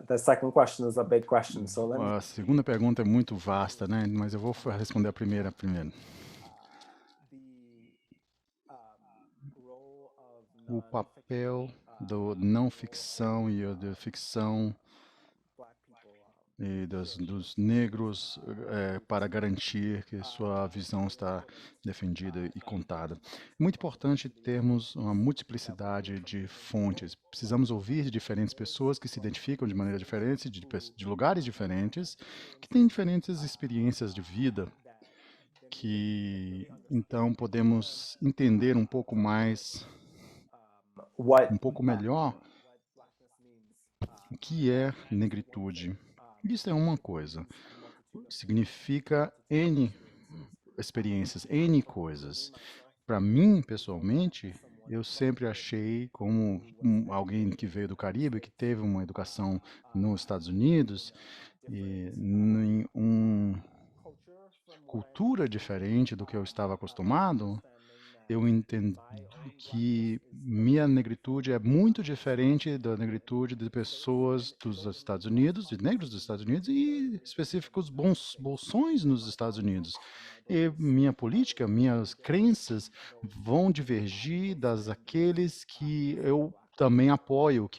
The second question is a big question, so let me... A segunda pergunta é muito vasta, né? Mas eu vou responder a primeira primeiro. O papel da não ficção e da ficção e dos negros para garantir que sua visão está defendida e contada. É muito importante termos uma multiplicidade de fontes. Precisamos ouvir de diferentes pessoas que se identificam de maneira diferente, de lugares diferentes, que têm diferentes experiências de vida, que então podemos entender um pouco mais, um pouco melhor o que é negritude, Isso é uma coisa. Significa N experiências, N coisas. Para mim, pessoalmente, eu sempre achei, como alguém que veio do Caribe, que teve uma educação nos Estados Unidos, e em uma cultura diferente do que eu estava acostumado, eu entendi que minha negritude é muito diferente da negritude de pessoas dos Estados Unidos, de negros dos Estados Unidos e específicos bolsões nos Estados Unidos. E minha política, minhas crenças vão divergir das aqueles que eu também apoio,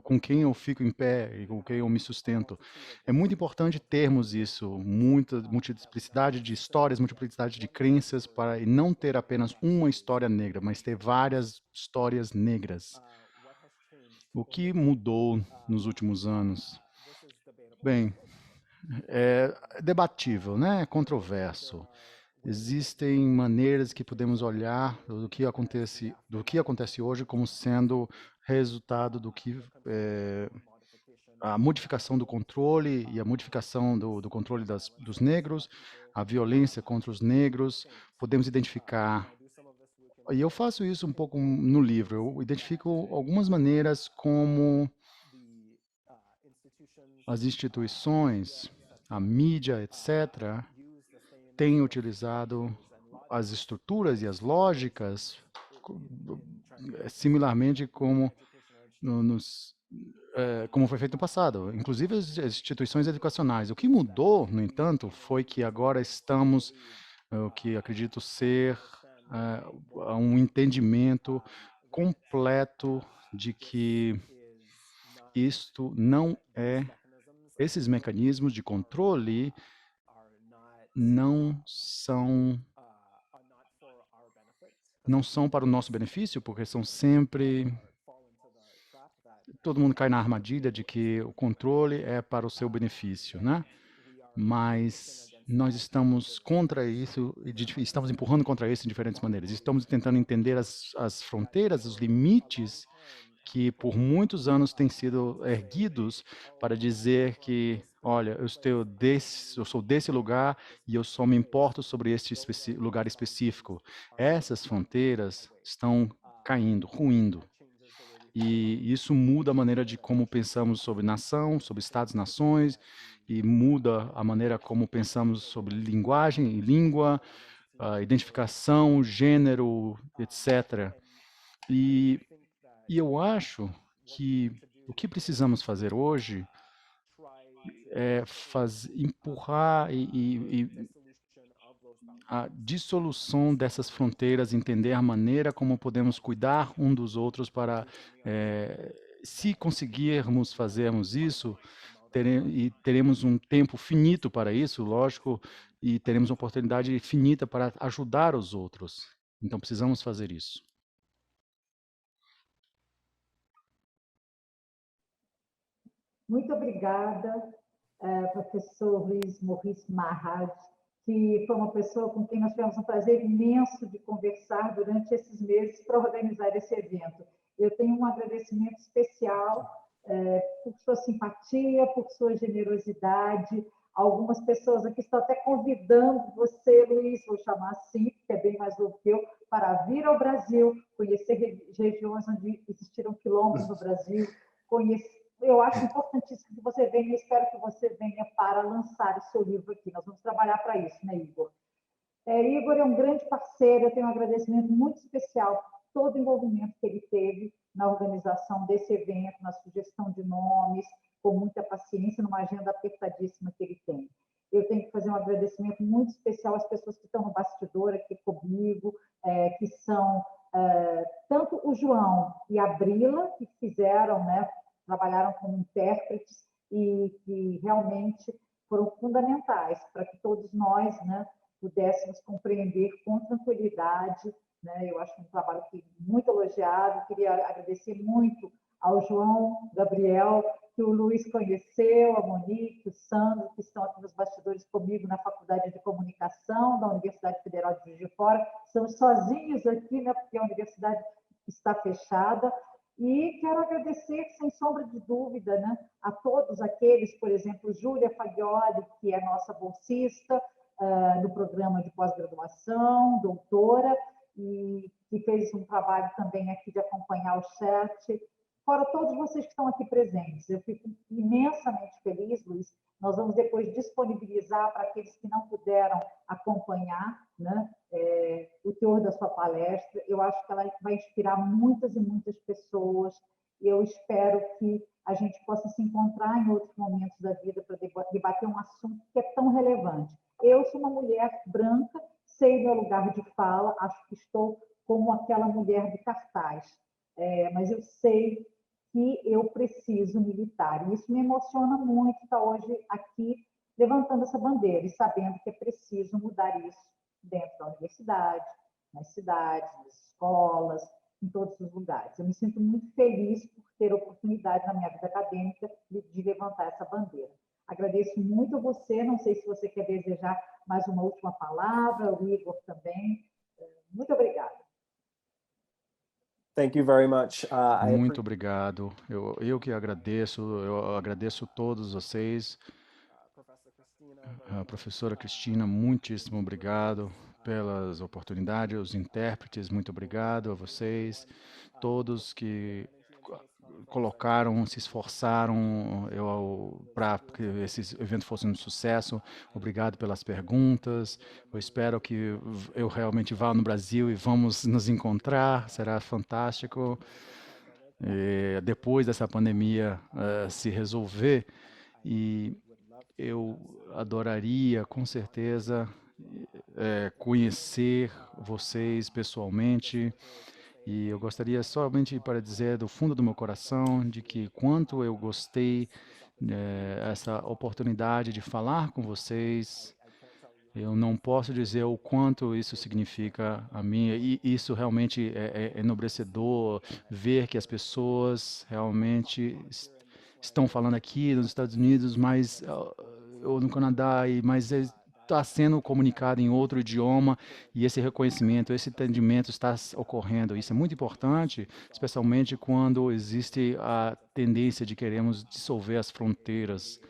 com quem eu fico em pé e com quem eu me sustento. É muito importante termos isso, muita multiplicidade de histórias, multiplicidade de crenças, para não ter apenas uma história negra, mas ter várias histórias negras. O que mudou nos últimos anos? Bem, é debatível, né? É controverso. Existem maneiras que podemos olhar do que acontece hoje como sendo resultado do que a modificação do controle e a modificação do controle dos negros, a violência contra os negros. Podemos identificar, e eu faço isso um pouco no livro, eu identifico algumas maneiras como as instituições, a mídia, etc., têm utilizado as estruturas e as lógicas similarmente como como foi feito no passado, inclusive as instituições educacionais. O que mudou, no entanto, foi que agora estamos, o que acredito ser um entendimento completo de que isto não é, esses mecanismos de controle não são para o nosso benefício, porque são sempre, todo mundo cai na armadilha de que o controle é para o seu benefício, né? Mas nós estamos contra isso e estamos empurrando contra isso em diferentes maneiras. Estamos tentando entender as fronteiras, os limites que por muitos anos têm sido erguidos para dizer que, olha, eu sou desse lugar e eu só me importo sobre este lugar específico. Essas fronteiras estão caindo, ruindo. E isso muda a maneira de como pensamos sobre nação, sobre estados-nações, e muda a maneira como pensamos sobre linguagem e língua, identificação, gênero, etc. E eu acho que o que precisamos fazer hoje é empurrar a dissolução dessas fronteiras, entender a maneira como podemos cuidar um dos outros para, se conseguirmos fazermos isso, teremos um tempo finito para isso, lógico, e teremos uma oportunidade finita para ajudar os outros. Então, precisamos fazer isso. Muito obrigada, professor Luiz Maurice Maharaj, que foi uma pessoa com quem nós tivemos um prazer imenso de conversar durante esses meses para organizar esse evento. Eu tenho um agradecimento especial por sua simpatia, por sua generosidade. Algumas pessoas aqui estão até convidando você, Luiz, vou chamar assim, que é bem mais novo que eu, para vir ao Brasil, conhecer regiões onde existiram quilombos no Brasil, eu acho importantíssimo que você venha, eu espero que você venha para lançar o seu livro aqui. Nós vamos trabalhar para isso, né, Igor? Igor é um grande parceiro, eu tenho um agradecimento muito especial por todo o envolvimento que ele teve na organização desse evento, na sugestão de nomes, com muita paciência, numa agenda apertadíssima que ele tem. Eu tenho que fazer um agradecimento muito especial às pessoas que estão no bastidor aqui comigo, que são tanto o João e a Brila, que fizeram, né, trabalharam como intérpretes e que realmente foram fundamentais para que todos nós, né, pudéssemos compreender com tranquilidade, né? Eu acho um trabalho muito elogiado. Queria agradecer muito ao João Gabriel, que o Luiz conheceu, a Monique, o Sandro, que estão aqui nos bastidores comigo na Faculdade de Comunicação da Universidade Federal de Juiz de Fora. Estamos sozinhos aqui, né, porque a universidade está fechada. E quero agradecer, sem sombra de dúvida, né, a todos aqueles, por exemplo, Júlia Fagioli, que é nossa bolsista no programa de pós-graduação, doutora, e que fez um trabalho também aqui de acompanhar o chat. Fora todos vocês que estão aqui presentes. Eu fico imensamente feliz, Luiz. Nós vamos depois disponibilizar para aqueles que não puderam acompanhar, né, o teor da sua palestra. Eu acho que ela vai inspirar muitas e muitas pessoas. Eu espero que a gente possa se encontrar em outros momentos da vida para debater um assunto que é tão relevante. Eu sou uma mulher branca, sei meu lugar de fala, acho que estou como aquela mulher de cartaz, mas eu sei que eu preciso militar. E isso me emociona muito estar hoje aqui levantando essa bandeira e sabendo que é preciso mudar isso dentro da universidade, nas cidades, nas escolas, em todos os lugares. Eu me sinto muito feliz por ter a oportunidade na minha vida acadêmica de levantar essa bandeira. Agradeço muito a você, não sei se você quer desejar mais uma última palavra, o Igor também. Muito obrigada. Thank you very much. Muito obrigado. Eu que agradeço, eu agradeço a todos vocês. A professora Cristina, muitíssimo obrigado pelas oportunidades, os intérpretes, muito obrigado a vocês, todos que colocaram, se esforçaram para que esse evento fosse um sucesso. Obrigado pelas perguntas. Eu espero que eu realmente vá no Brasil e vamos nos encontrar. Será fantástico. Depois dessa pandemia se resolver, e eu adoraria, com certeza, conhecer vocês pessoalmente. E eu gostaria somente para dizer do fundo do meu coração de que quanto eu gostei essa oportunidade de falar com vocês. Eu não posso dizer o quanto isso significa a mim, e isso realmente é enobrecedor, ver que as pessoas realmente estão falando aqui nos Estados Unidos, mas ou no Canadá, mas está sendo comunicado em outro idioma, e esse reconhecimento, esse entendimento está ocorrendo. Isso é muito importante, especialmente quando existe a tendência de queremos dissolver as fronteiras.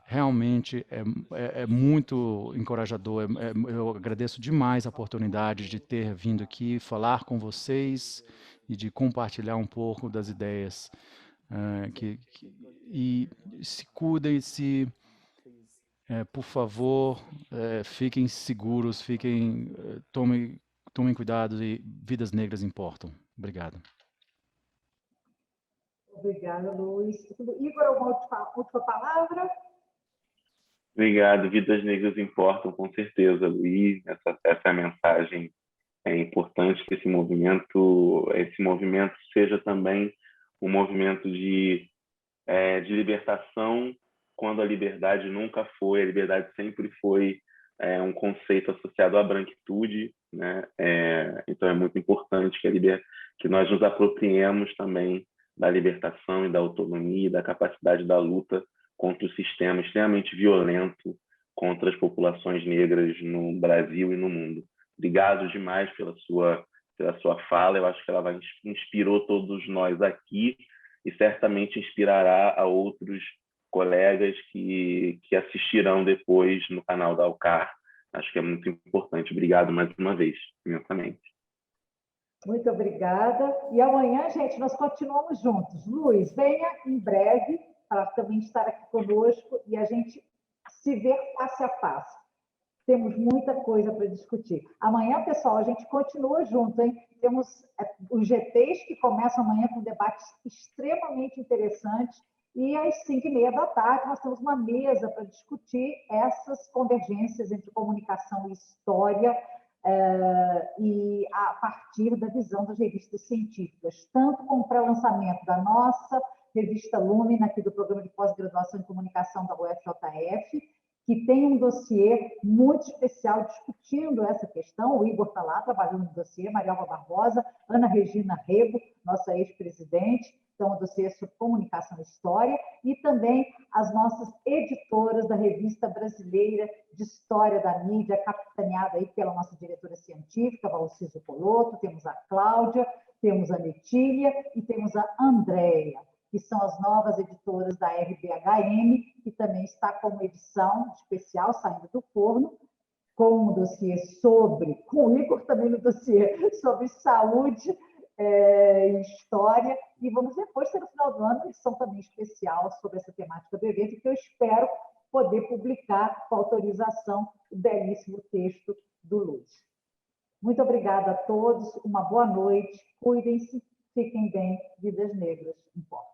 Realmente é muito encorajador. Eu agradeço demais a oportunidade de ter vindo aqui falar com vocês e de compartilhar um pouco das ideias. E se cuidem, por favor, fiquem seguros, tomem cuidado, e vidas negras importam. Obrigado. Obrigada, Luiz. Igor, alguma última palavra? Obrigado. Vidas negras importam, com certeza, Luiz. Essa mensagem é importante que esse movimento seja também um movimento de libertação, quando a liberdade nunca foi, a liberdade sempre foi um conceito associado à branquitude, né? Então é muito importante que nós nos apropriemos também da libertação e da autonomia e da capacidade da luta contra o sistema extremamente violento contra as populações negras no Brasil e no mundo. Obrigado demais pela sua fala. Eu acho que ela inspirou todos nós aqui e certamente inspirará a outros colegas que assistirão depois no canal da Alcar. Acho que é muito importante. Obrigado mais uma vez, imensamente. Muito obrigada. E amanhã, gente, nós continuamos juntos. Luiz, venha em breve para também estar aqui conosco e a gente se ver face a face. Temos muita coisa para discutir. Amanhã, pessoal, a gente continua junto, hein? Temos os GTs que começam amanhã com debates extremamente interessantes, e às 5h30 da tarde nós temos uma mesa para discutir essas convergências entre comunicação e história, e a partir da visão das revistas científicas, tanto com o pré-lançamento da nossa revista Lumina, aqui do Programa de Pós-Graduação em Comunicação da UFJF, que tem um dossiê muito especial discutindo essa questão. O Igor está lá trabalhando no dossiê, Maria Alva Barbosa, Ana Regina Rego, nossa ex-presidente, então, o dossiê sobre comunicação e história, e também as nossas editoras da Revista Brasileira de História da Mídia, capitaneada aí pela nossa diretora científica, Valciso Poloto, temos a Cláudia, temos a Netília e temos a Andréia, que são as novas editoras da RBHM, que também está com uma edição especial saindo do forno, com um dossiê com o Igor também no dossiê sobre saúde e história, e vamos depois ter no final do ano uma edição também especial sobre essa temática do evento, que eu espero poder publicar com autorização o belíssimo texto do Lúcio. Muito obrigada a todos, uma boa noite, cuidem-se, fiquem bem, vidas negras importam.